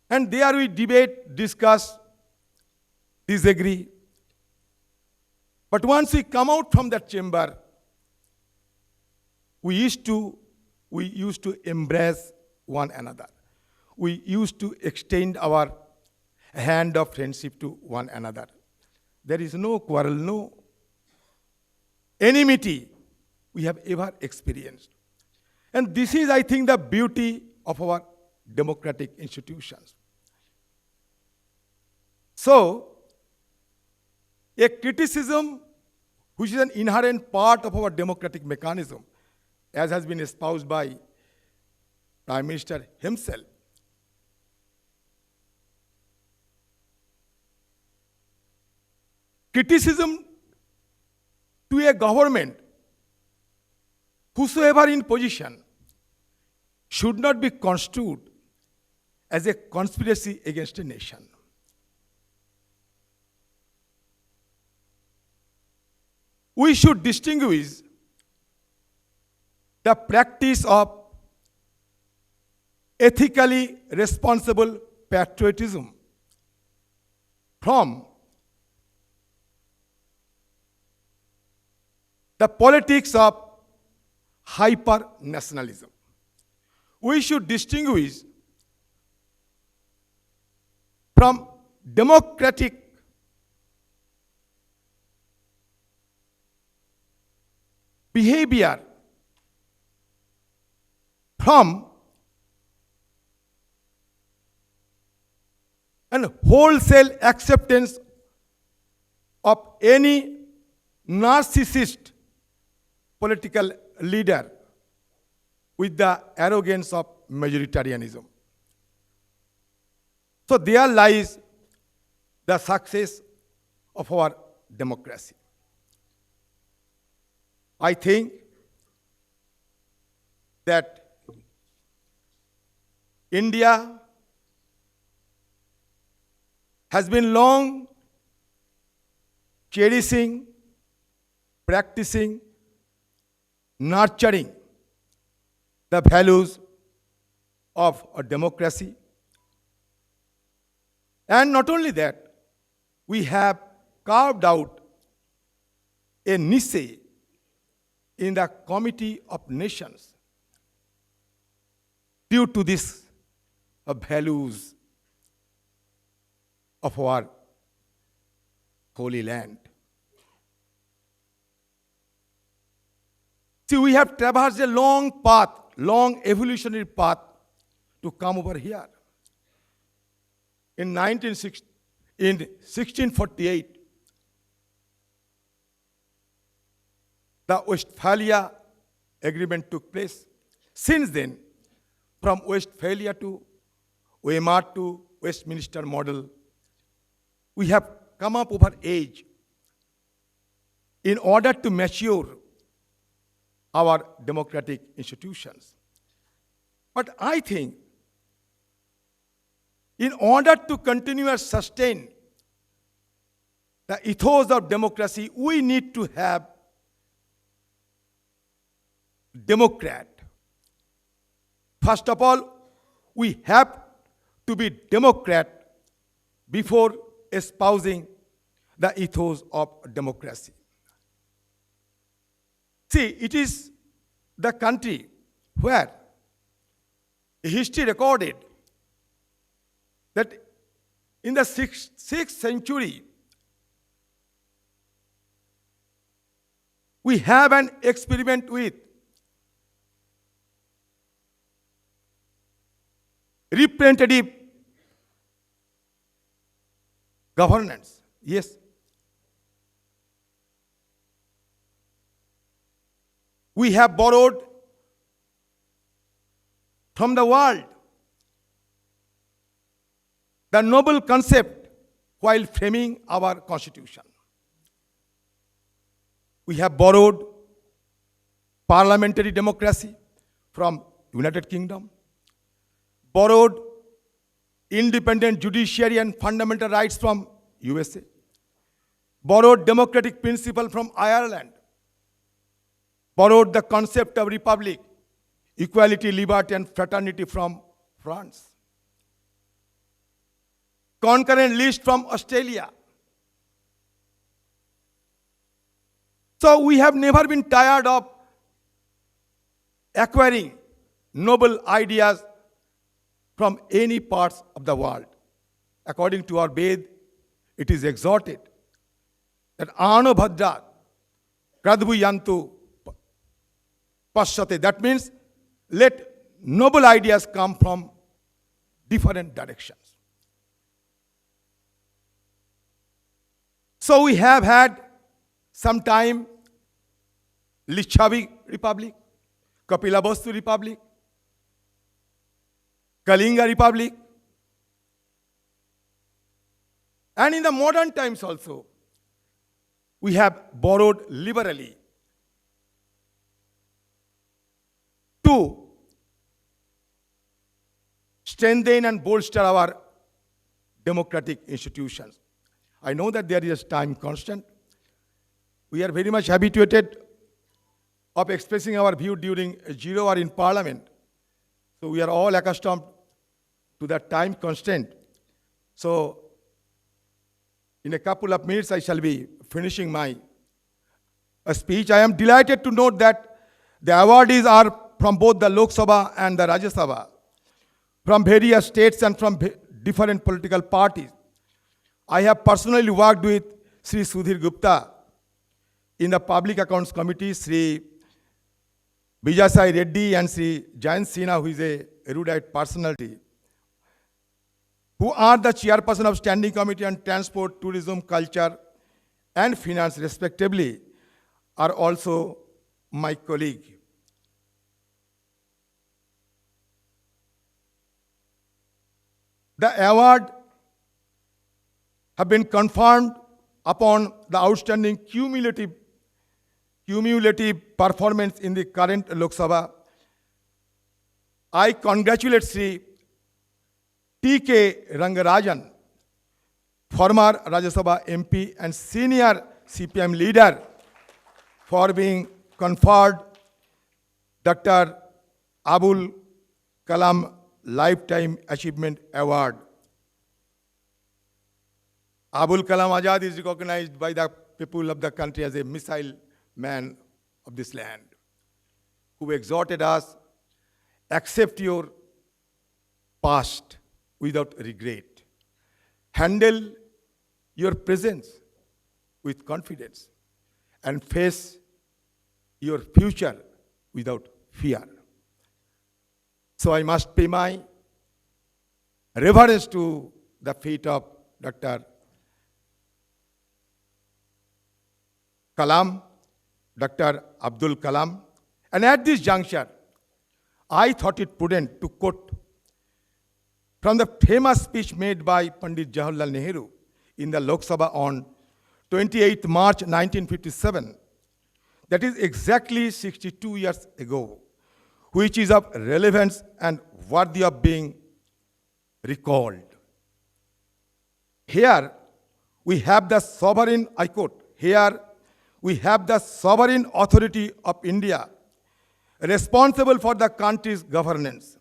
And there we debate, discuss, disagree. But once we come out from that chamber, we used to embrace one another. We used to extend our hand of friendship to one another. There is no quarrel, no enmity we have ever experienced. And this is, I think, the beauty of our democratic institutions. So, a criticism which is an inherent part of our democratic mechanism, as has been espoused by Prime Minister himself. Criticism to a government, whosoever in position, should not be construed as a conspiracy against a nation. We should distinguish the practice of ethically responsible patriotism from the politics of hyper-nationalism. We should distinguish from democratic behavior from an wholesale acceptance of any narcissist political leader with the arrogance of majoritarianism. So there lies the success of our democracy. I think that India has been long cherishing, practicing, nurturing the values of a democracy. And not only that, we have carved out a niche in the Committee of Nations due to these values of our holy land. See, we have traversed a long path, long evolutionary path to come over here. In 1648, the Westphalia Agreement took place. Since then, from Westphalia to Weimar to Westminster model, we have come up over age in order to mature our democratic institutions. But I think in order to continue and sustain the ethos of democracy, we need to have democrat. First of all, we have to be democrat before espousing the ethos of democracy. See, it is the country where history recorded that in the 6th century, we have an experiment with representative governance. Yes. We have borrowed from the world the noble concept while framing our constitution. We have borrowed parliamentary democracy from United Kingdom, borrowed independent judiciary and fundamental rights from USA, borrowed democratic principle from Ireland, borrowed the concept of republic, equality, liberty, and fraternity from France, concurrent list from Australia. So we have never been tired of acquiring noble ideas from any parts of the world. According to our Ved, it is exhorted that Ano Bhadra Pradhuyantu Pasyate. That means let noble ideas come from different directions. So we have had some time Lichavi Republic, Kapilavastu Republic, Kalinga Republic, and in the modern times also, we have borrowed liberally to strengthen and bolster our democratic institutions. I know that there is time constant. We are very much habituated of expressing our view during 0 hour in Parliament. So we are all accustomed to that time constraint. So in a couple of minutes, I shall be finishing my speech. I am delighted to note that the awardees are from both the Lok Sabha and the Rajya Sabha, from various states and from different political parties. I have personally worked with Shri Sudhir Gupta in the Public Accounts Committee, Shri Vijayasai Reddy and Shri Jayant Sinha, who is a erudite personality, who are the chairperson of Standing Committee on Transport, Tourism, Culture and Finance respectively, are also my colleague. The award have been conferred upon the outstanding cumulative performance in the current Lok Sabha. I congratulate Shri T.K. Rangarajan, former Rajya Sabha MP and senior CPM leader, for being conferred Dr. Abul Kalam Lifetime Achievement Award. Abul Kalam Azad is recognized by the people of the country as a missile man of this land, who exhorted us, accept your past without regret. Handle your presence with confidence and face your future without fear. So I must pay my reverence to the feet of Dr. Kalam, Dr. Abdul Kalam. And at this juncture, I thought it prudent to quote from the famous speech made by Pandit Jawaharlal Nehru in the Lok Sabha on 28th March 1957, that is exactly 62 years ago, which is of relevance and worthy of being recalled. Here we have the sovereign, I quote, here we have the sovereign authority of India responsible for the country's governance.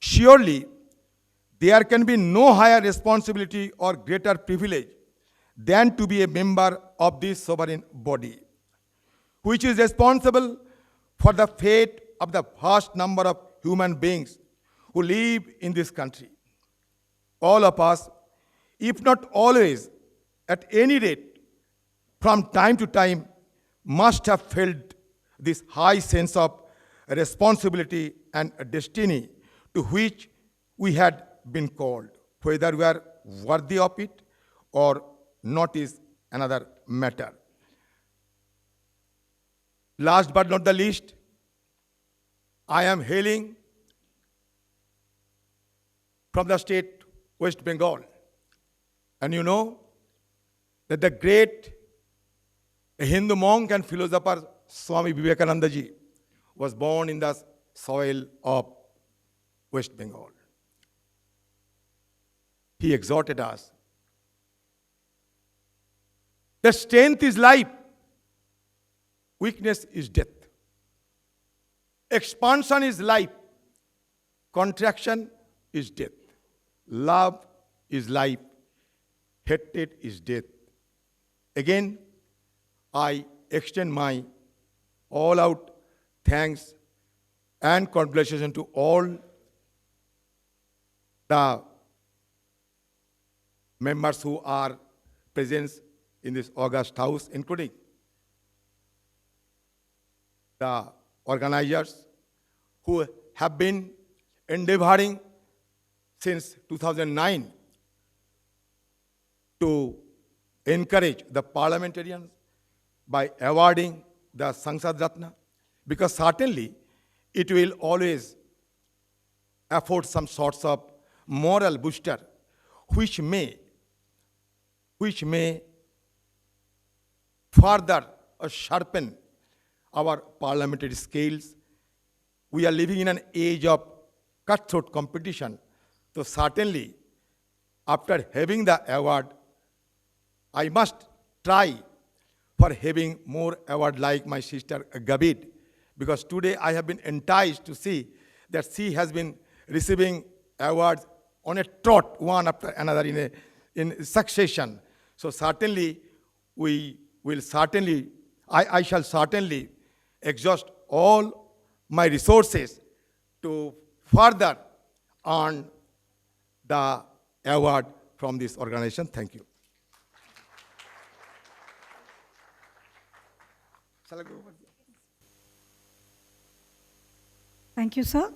Surely, there can be no higher responsibility or greater privilege than to be a member of this sovereign body, which is responsible for the fate of the vast number of human beings who live in this country. All of us, if not always, at any rate, from time to time, must have felt this high sense of responsibility and destiny to which we had been called. Whether we are worthy of it or not is another matter. Last but not the least, I am hailing from the state West Bengal. And you know that the great Hindu monk and philosopher Swami Vivekananda ji was born in the soil of West Bengal. He exhorted us that strength is life, weakness is death. Expansion is life, contraction is death. Love is life, hatred is death. Again, I extend my all-out thanks and congratulations to all the members who are present in this august house, including the organizers who have been endeavoring since 2009 to encourage the parliamentarians by awarding the Sansad Ratna, because certainly it will always afford some sorts of moral booster which may further sharpen our parliamentary skills. We are living in an age of cutthroat competition. So certainly, after having the award, I must try for having more award like my sister Gabid, because today I have been enticed to see that she has been receiving awards on a trot, one after another in succession. So certainly, I shall certainly exhaust all my resources to further earn the award from this organization. Thank you. Shall I go over? Thank you, sir.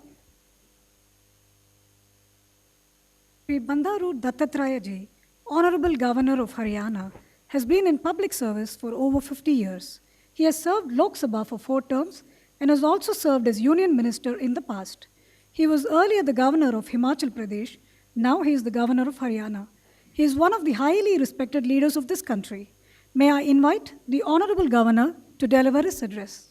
Shri Bandaru Dattatreya ji, Honorable Governor of Haryana, has been in public service for over 50 years. He has served Lok Sabha for 4 terms and has also served as Union Minister in the past. He was earlier the Governor of Himachal Pradesh. Now he is the Governor of Haryana. He is one of the highly respected leaders of this country. May I invite the Honorable Governor to deliver his address.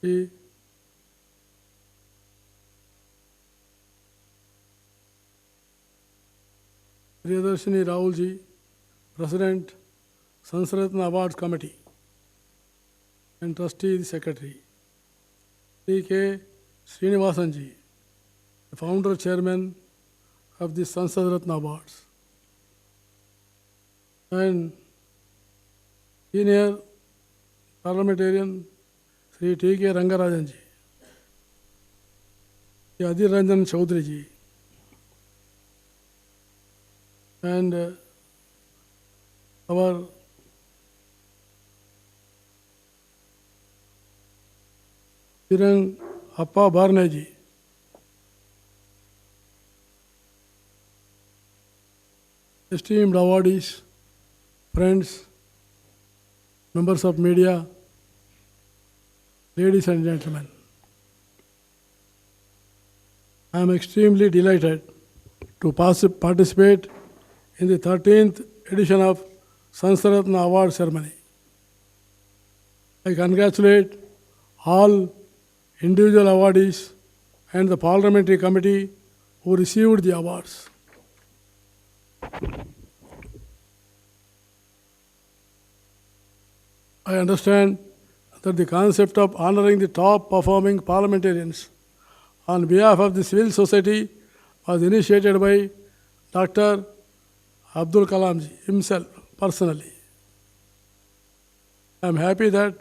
Shri Priyadarshini Rahul ji, President, Sansad Ratna Awards Committee, and Trustee Secretary. Shri K. Srinivasan ji, the Founder Chairman of the Sansad Ratna Awards, and Senior Parliamentarian Shri T. K. Rangarajan ji, Shri Adhir Ranjan Chaudhary ji, and our Pirang Appa Barne ji, esteemed awardees, friends, members of media, ladies and gentlemen, I am extremely delighted to participate in the 13th edition of Sansad Ratna Award ceremony. I congratulate all individual awardees and the Parliamentary Committee who received the awards. I understand that the concept of honoring the top performing parliamentarians on behalf of the civil society was initiated by Dr. Abdul Kalam ji himself personally. I am happy that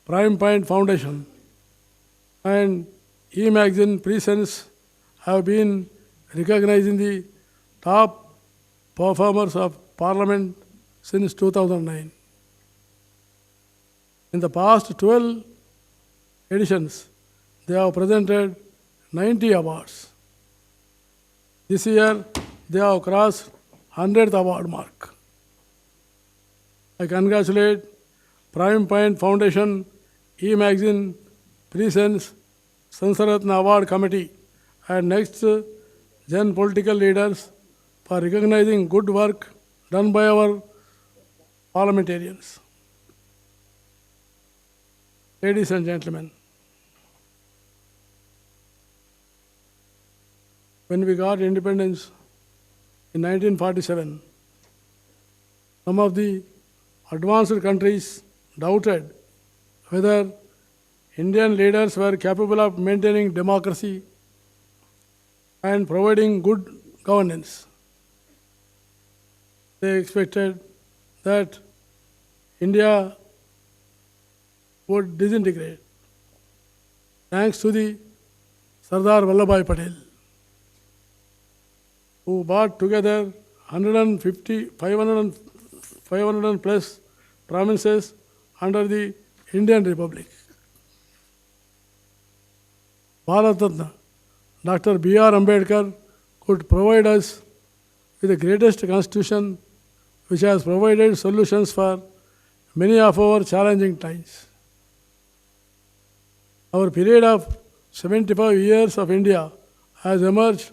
Prime Point Foundation and e-magazine presence have been recognizing the top performers of Parliament since 2009. In the past 12 editions, they have presented 90 awards. This year, they have crossed 100th award mark. I congratulate Prime Point Foundation, e-magazine, presents, Sansad Ratna Award Committee and next Gen political leaders for recognizing good work done by our parliamentarians. Ladies and gentlemen, when we got independence in 1947, some of the advanced countries doubted whether Indian leaders were capable of maintaining democracy and providing good governance. They expected that India would disintegrate. Thanks to the Sardar Vallabhbhai Patel, who brought together 500 plus provinces under the Indian Republic. Bharat Ratna, Dr. B.R. Ambedkar could provide us with the greatest constitution which has provided solutions for many of our challenging times. Our period of 75 years of India has emerged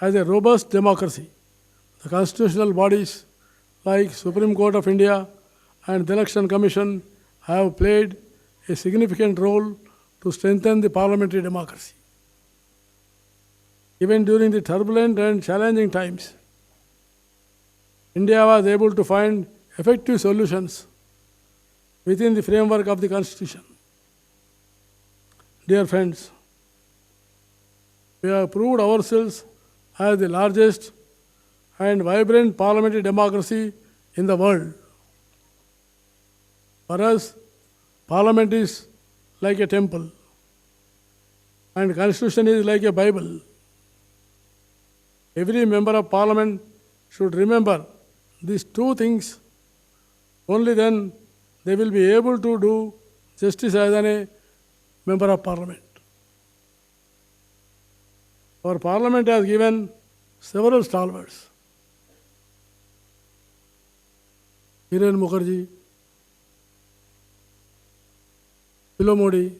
as a robust democracy. The constitutional bodies like Supreme Court of India and the Election Commission have played a significant role to strengthen the parliamentary democracy. Even during the turbulent and challenging times, India was able to find effective solutions within the framework of the Constitution. Dear friends, we have proved ourselves as the largest and vibrant parliamentary democracy in the world. For us, Parliament is like a temple and Constitution is like a Bible. Every member of Parliament should remember these two things. Only then they will be able to do justice as a member of Parliament. Our Parliament has given several stalwarts. Hiren Mukherjee, Pilo Modi,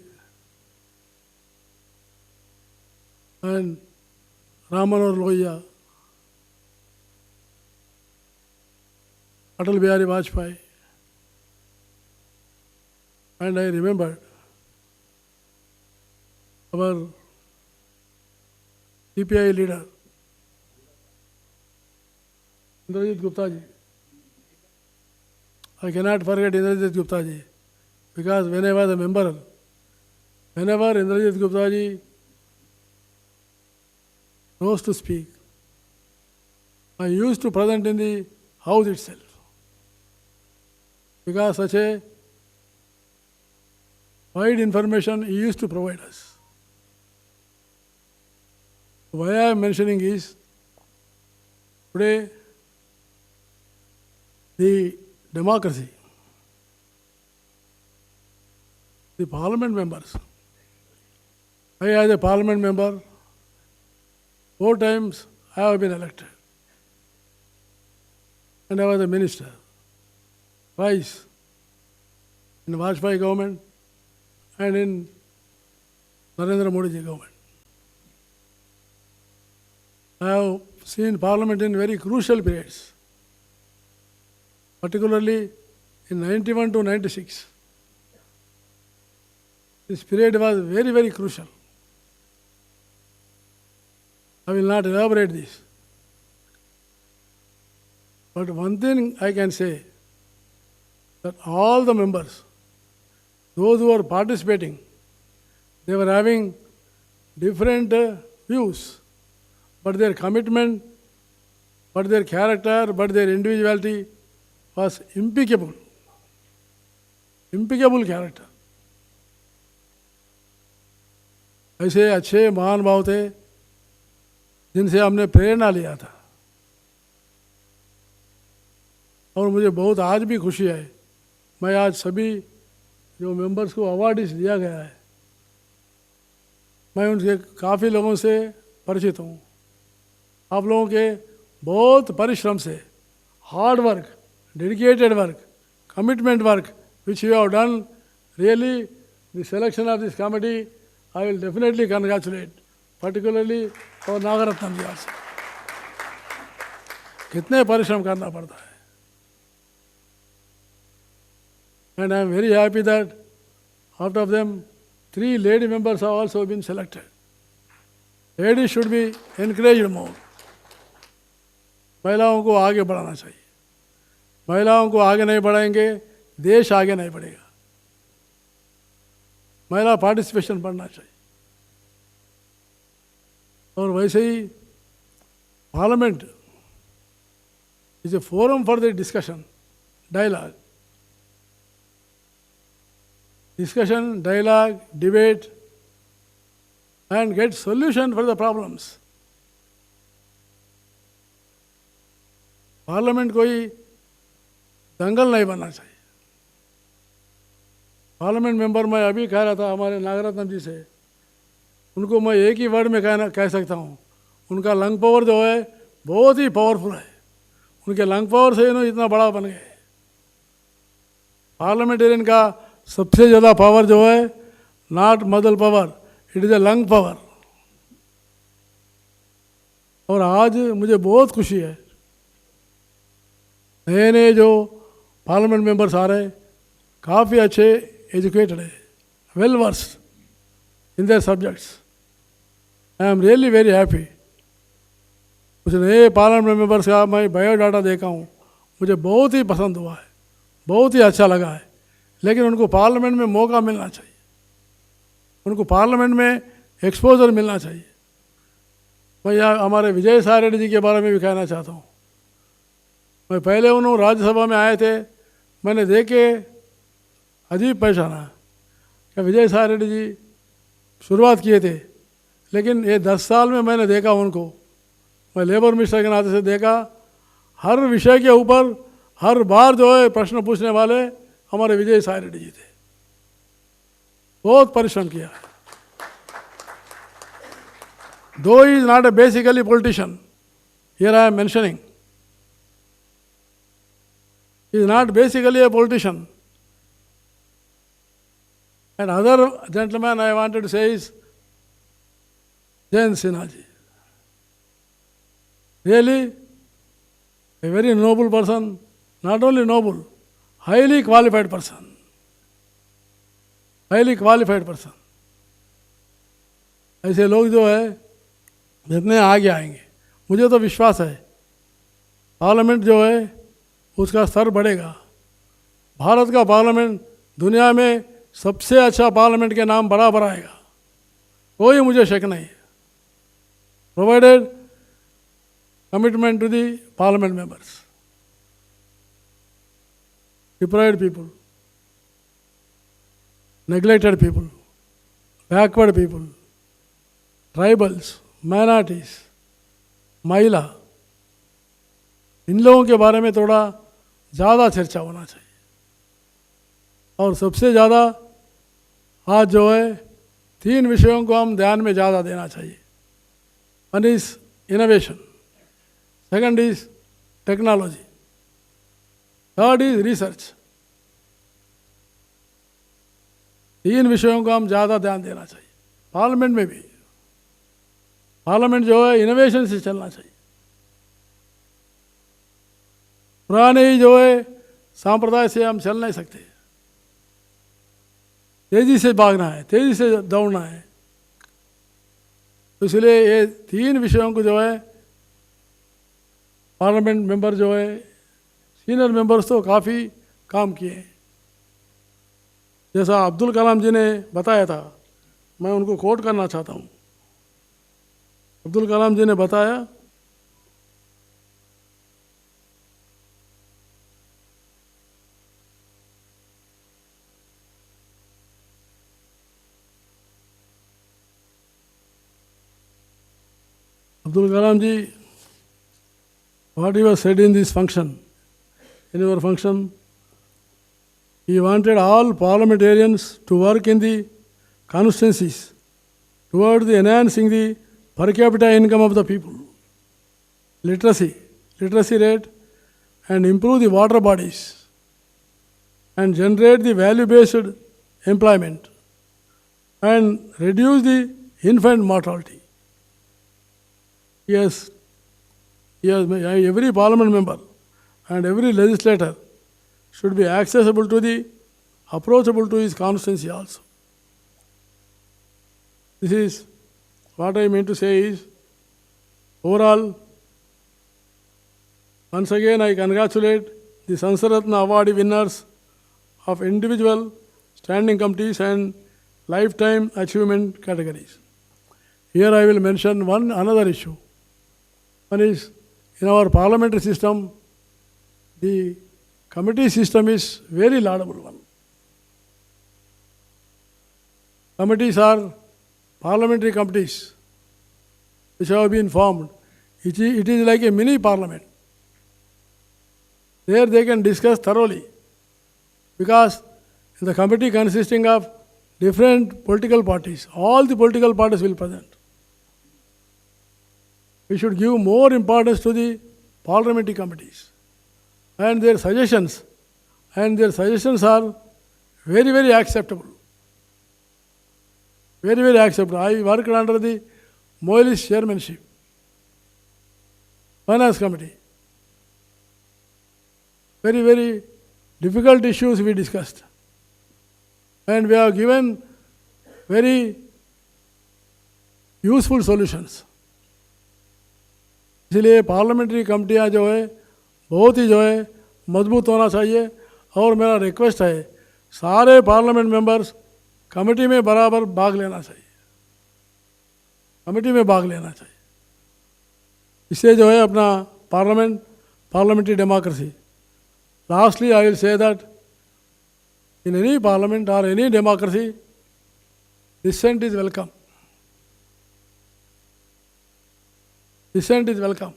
and Ram Manohar Lohia, Atal Bihari Vajpayee. And I remembered our CPI leader, Indrajit Gupta ji. I cannot forget Indrajit Gupta ji because when I was a member, whenever Indrajit Gupta ji rose to speak, I used to present in the house itself because such a wide information he used to provide us. Why I am mentioning is, today the democracy, the parliament members, I as a parliament member, 4 times I have been elected. And I was a minister, twice in the Vajpayee government and in Narendra Modi ji government. I have seen Parliament in very crucial periods, particularly in 91 to 96. This period was very, very crucial. I will not elaborate this. But one thing I can say, that all the members, those who are participating, they were having different views, but their commitment, but their character, but their individuality was impeccable. Impeccable character. ऐसे अच्छे महान भाव थे जिनसे हमने प्रेरणा लिया था। और मुझे बहुत आज भी खुशी है, मैं आज सभी जो मेंबर्स को अवार्ड दिया गया है, मैं उनके काफ़ी लोगों से परिचित हूँ। आप लोगों के बहुत परिश्रम से, hard work, dedicated work, commitment work which you have done, really the selection of this committee, I will definitely congratulate, particularly for Nagaratnam ji also. कितने परिश्रम करना पड़ता है। And I am very happy that out of them, 3 lady members have also been selected. Ladies should be encouraged more. महिलाओं को आगे बढ़ाना चाहिए। महिलाओं को आगे नहीं बढ़ाएंगे, देश आगे नहीं बढ़ेगा। महिला पार्टिसिपेशन बढ़ना चाहिए। और वैसे ही parliament is a forum for the discussion, dialogue. Discussion, dialogue, debate, and get solution for the problems. Parliament कोई दंगल नहीं बनना चाहिए। पार्लियामेंट मेंबर मैं अभी कह रहा था हमारे नागरत्नम जी से, उनको मैं एक ही वर्ड में कह सकता हूँ, उनका लंग पावर जो है बहुत ही पावरफुल है। उनके लंग पावर से इन्होंने इतना बड़ा बन गए। पार्लियामेंटेरियन का सबसे ज़्यादा पावर जो है not muscle power, it is a lung power. और आज मुझे बहुत खुशी है, नए नए जो पार्लियामेंट मेंबर्स आ रहे काफ़ी अच्छे एजुकेटेड है, well versed in their subjects. I am really very happy. कुछ नए पार्लियामेंट मेंबर्स का मैं बायोडाटा देखा हूँ, मुझे बहुत ही पसंद हुआ है, बहुत ही अच्छा लगा है। लेकिन उनको पार्लियामेंट में मौका मिलना चाहिए, उनको पार्लियामेंट में एक्सपोजर मिलना चाहिए। मैं यहाँ हमारे विजय साई रेड्डी जी के बारे में भी कहना चाहता हूँ। मैं पहले उन्होंने राज्यसभा में आए थे, मैंने देखे अजीब पहचाना कि विजय साई रेड्डी जी शुरुआत किए थे, लेकिन ये 10 साल में मैंने देखा उनको, मैं लेबर मिनिस्टर के नाते से देखा, हर विषय के ऊपर हर बार जो है प्रश्न पूछने वाले हमारे विजय साई रेड्डी जी थे। बहुत परिश्रम किया है। दो he is not a basically politician, here I am mentioning, is not basically a politician. And other gentleman I wanted to say is Jayant Sinha ji. Really a very noble person, not only noble, highly qualified person. Highly qualified person. ऐसे लोग जो है जितने आगे आएंगे, मुझे तो विश्वास है पार्लियामेंट जो है उसका स्तर बढ़ेगा। भारत का पार्लियामेंट दुनिया में सबसे अच्छा पार्लियामेंट के नाम बराबर आएगा, कोई मुझे शक नहीं है। Provided commitment to the parliament members, deprived people, neglected people, backward people, tribals, minorities, महिला, इन लोगों के बारे में थोड़ा ज़्यादा चर्चा होना चाहिए। और सबसे ज़्यादा आज जो है 3 विषयों को हम ध्यान में ज़्यादा देना चाहिए। One is innovation, second is technology, third is research. 3 विषयों को हम ज़्यादा ध्यान देना चाहिए। पार्लियामेंट में भी, पार्लियामेंट जो है इनोवेशन से चलना चाहिए। पुराने ही जो है सांप्रदाय से हम चल नहीं सकते, तेजी से भागना है, तेजी से दौड़ना है। तो इसलिए ये 3 विषयों को जो है पार्लियामेंट मेंबर जो है सीनियर मेंबर्स तो काफ़ी काम किए हैं। जैसा अब्दुल कलाम जी ने बताया था, मैं उनको कोट करना चाहता हूँ। अब्दुल कलाम जी ने बताया, Abdul Kalam ji, what he was said in this function, in our function, he wanted all parliamentarians to work in the constituencies towards the enhancing the per capita income of the people, literacy rate, and improve the water bodies, and generate the value-based employment, and reduce the infant mortality. Yes, every parliament member and every legislator should be approachable to his constituency also. This is what I meant to say is, overall, once again I congratulate the Sansad Ratna award winners of individual standing committees and lifetime achievement categories. Here I will mention another issue. One is, in our parliamentary system, the committee system is very laudable one. Committees are parliamentary committees which have been formed. It is like a mini parliament. There they can discuss thoroughly, because in the committee consisting of different political parties, all the political parties will present. We should give more importance to the parliamentary committees and their suggestions, are very, very acceptable. Very, very acceptable. I worked under the Moilis chairmanship, Finance Committee. Very, very difficult issues we discussed. And we have given very useful solutions. इसलिए parliamentary कमेटियाँ जो है बहुत ही जो है मजबूत होना चाहिए, और मेरा रिक्वेस्ट है सारे पार्लियामेंट मेंबर्स कमेटी में बराबर भाग लेना चाहिए, कमेटी में भाग लेना चाहिए। इससे जो है अपना parliamentary democracy. Lastly, I will say that in any parliament or any democracy, dissent is welcome. Dissent is welcome.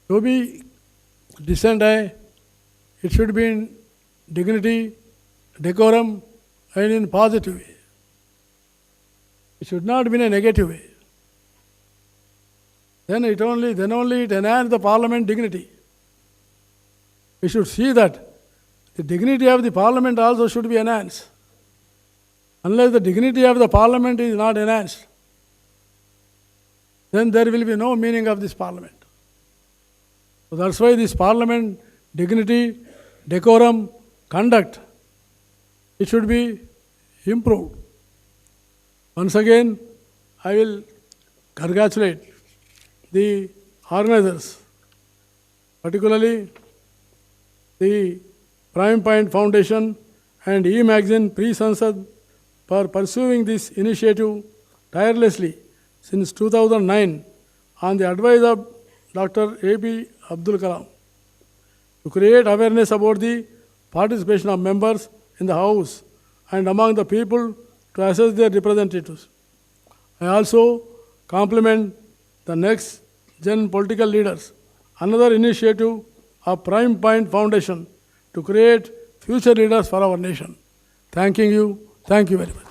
जो भी dissent है, it should be in dignity, decorum, and in positive way. It should not be in a negative way. Then only it enhances the parliament dignity. We should see that the dignity of the parliament also should be enhanced. Unless the dignity of the parliament is not enhanced, then there will be no meaning of this parliament. So that's why this parliament dignity, decorum, conduct, it should be improved. Once again, I will congratulate the organizers, particularly the Prime Point Foundation and E-Magazine Pre-Sansad, for pursuing this initiative tirelessly since 2009 on the advice of Dr. A.P. Abdul Kalam, to create awareness about the participation of members in the House and among the people to assess their representatives. I also compliment the next gen political leaders, another initiative of Prime Point Foundation to create future leaders for our nation. Thanking you. Thank you very much.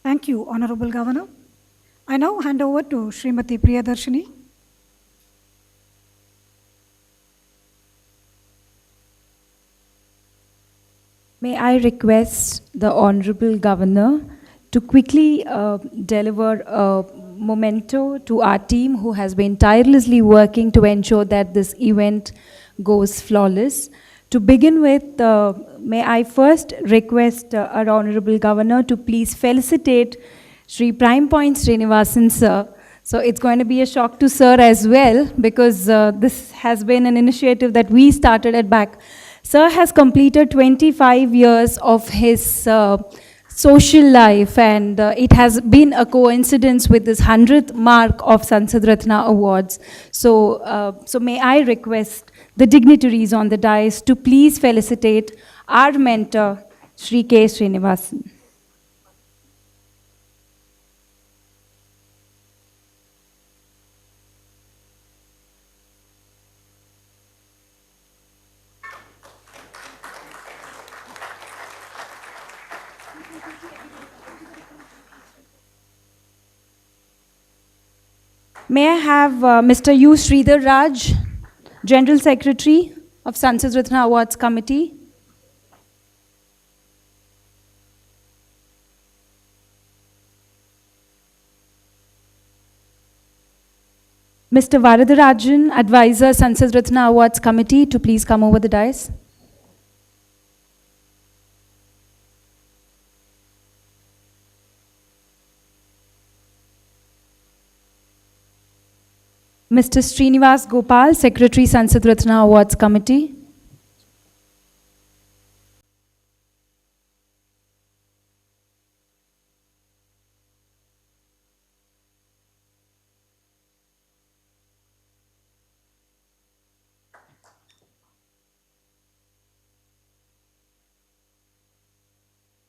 Thank you, Honorable Governor. I now hand over to Srimati Priyadarshini. May I request the Honorable Governor to quickly deliver a memento to our team who has been tirelessly working to ensure that this event goes flawless. To begin with, may I first request our Honorable Governor to please felicitate Shri Prime Point Srinivasan sir. So it's going to be a shock to sir as well, because this has been an initiative that we started at back. Sir has completed 25 years of his social life, and it has been a coincidence with this 100th mark of Sansad Ratna Awards. So may I request the dignitaries on the dais to please felicitate our mentor, Shri K. Srinivasan. May I have Mr. U. Sridhar Raj, General Secretary of Sansad Ratna Awards Committee. Mr. Varadarajan, Advisor, Sansad Ratna Awards Committee, to please come over the dais. Mr. Srinivas Gopal, Secretary, Sansad Ratna Awards Committee.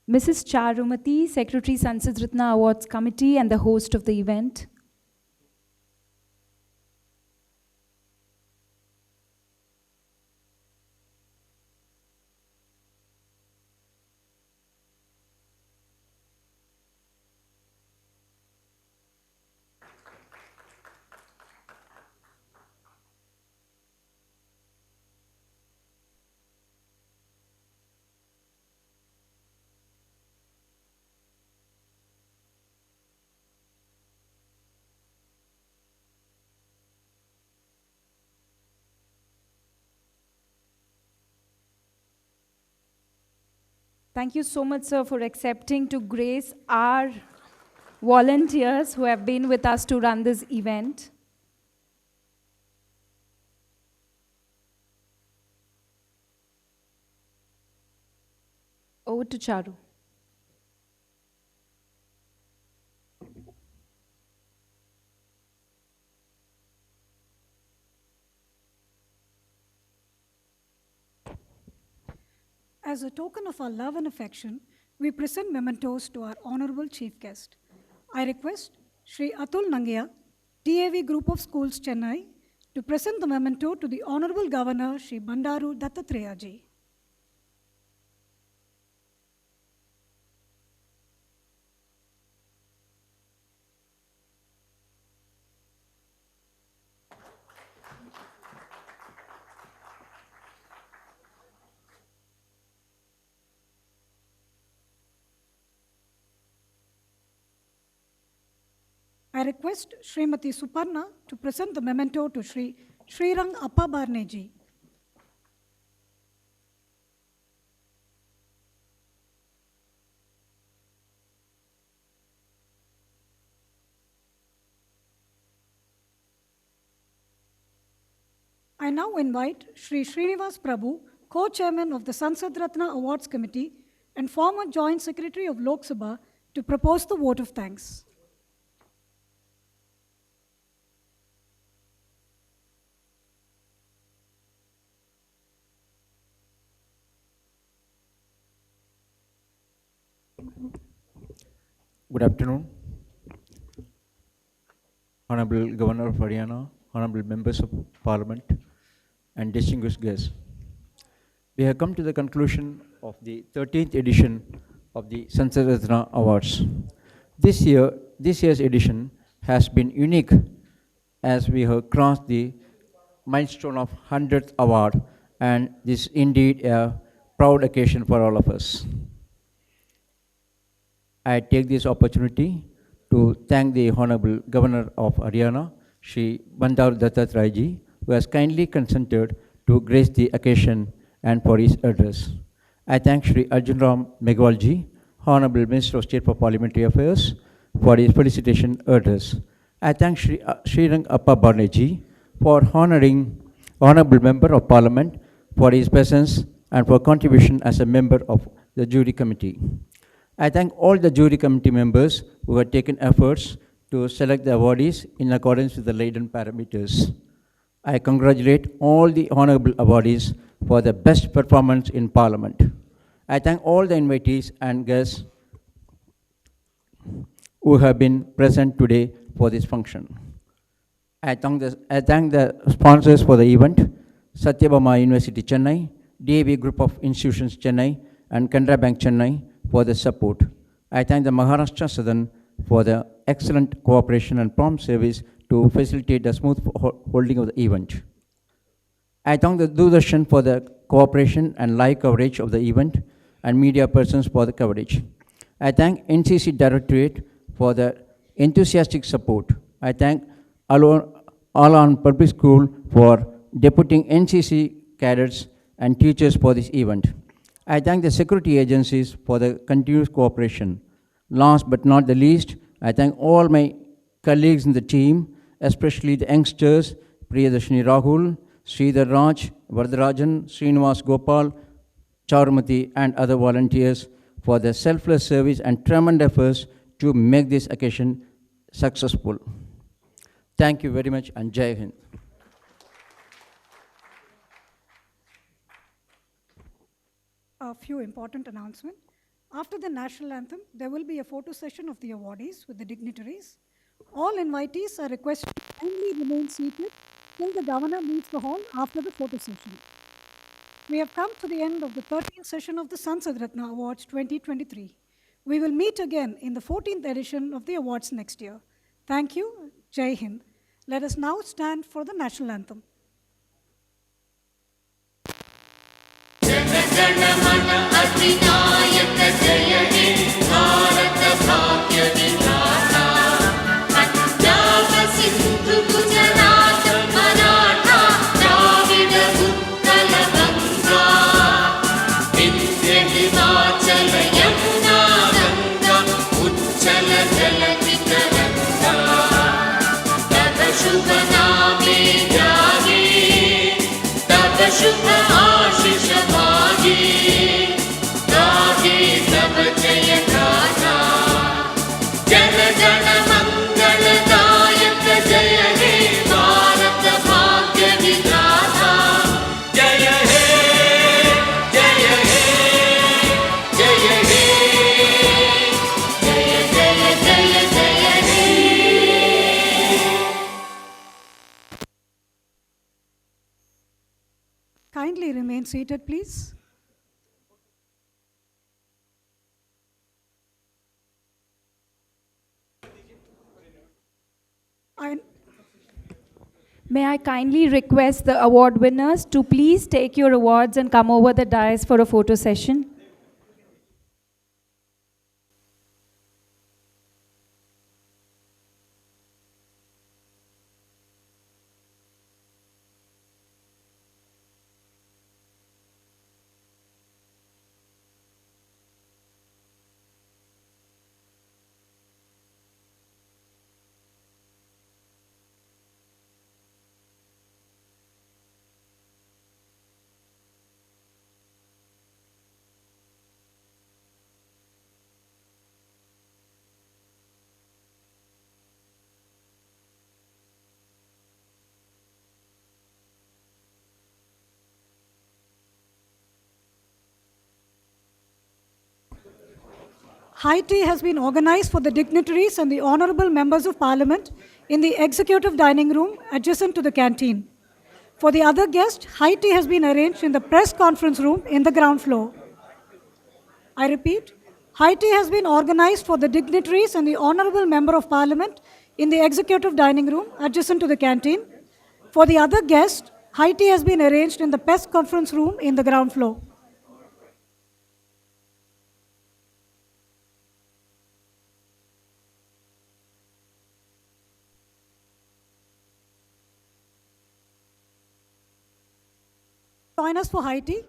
Mrs. Charumati, Secretary, Sansad Ratna Awards Committee and the host of the event. Thank you so much, sir, for accepting to grace our volunteers who have been with us to run this event. Over to Charu. As a token of our love and affection, we present mementos to our honorable chief guest. I request Shri Atul Nangia, DAV Group of Schools, Chennai, to present the memento to the Honorable Governor, Shri Bandaru Dattatreya ji. I request Srimati Suparna to present the memento to Shri Srirang Appabarne ji. I now invite Shri Srinivas Prabhu, co-chairman of the Sansad Ratna Awards Committee and former Joint Secretary of Lok Sabha, to propose the vote of thanks. Good afternoon. Honorable Governor of Haryana, honorable members of Parliament, and distinguished guests. We have come to the conclusion of the 13th edition of the Sansad Ratna Awards. This year's edition has been unique as we have crossed the milestone of 100th award, and this is indeed a proud occasion for all of us. I take this opportunity to thank the Honorable Governor of Haryana, Shri Bandaru Dattatreya ji, who has kindly consented to grace the occasion and for his address. I thank Shri Arjun Meghwal ji, Honorable Minister of State for Parliamentary Affairs, for his felicitation address. I thank Shri Srirang Appa Barneji for honoring Honorable Member of Parliament for his presence and for contribution as a member of the jury committee. I thank all the jury committee members who have taken efforts to select the awardees in accordance with the laden parameters. I congratulate all the honorable awardees for the best performance in Parliament. I thank all the invitees and guests who have been present today for this function. I thank the sponsors for the event, Satyabama University Chennai, DAV Group of Institutions Chennai, and Canara Bank Chennai for the support. I thank the Maharashtra Sadan for the excellent cooperation and prompt service to facilitate the smooth holding of the event. I thank the Doordarshan for the cooperation and live coverage of the event and media persons for the coverage. I thank NCC Directorate for the enthusiastic support. I thank Alan Public School for deputing NCC cadets and teachers for this event. I thank the security agencies for the continuous cooperation. Last but not the least, I thank all my colleagues in the team, especially the youngsters, Priyadarshini Rahul, Sridhar Raj, Vardarajan, Srinivas Gopal, Chaurumati, and other volunteers for their selfless service and tremendous efforts to make this occasion successful. Thank you very much, and Jai Hind. A few important announcements. After the national anthem, there will be a photo session of the awardees with the dignitaries. All invitees are requested to kindly remain seated till the governor leaves the hall after the photo session. We have come to the end of the 13th session of the Sansad Ratna Awards 2023. We will meet again in the 14th edition of the awards next year. Thank you. Jai Hind. Let us now stand for the national anthem. शुभ आशीष मागे गाहे सब जय गाथा जन गण मंगल दायक जय हे भारत भाग्य विधाता जय हे जय हे जय हे जय जय जय जय हे Kindly remain seated, please. May I kindly request the award winners to please take your awards and come over the dais for a photo session. High tea has been organized for the dignitaries and the honorable members of parliament in the executive dining room adjacent to the canteen. For the other guests, high tea has been arranged in the press conference room in the ground floor. I repeat, high tea has been organized for the dignitaries and the honorable member of parliament in the executive dining room adjacent to the canteen. For the other guests, high tea has been arranged in the press conference room in the ground floor. Join us for high tea.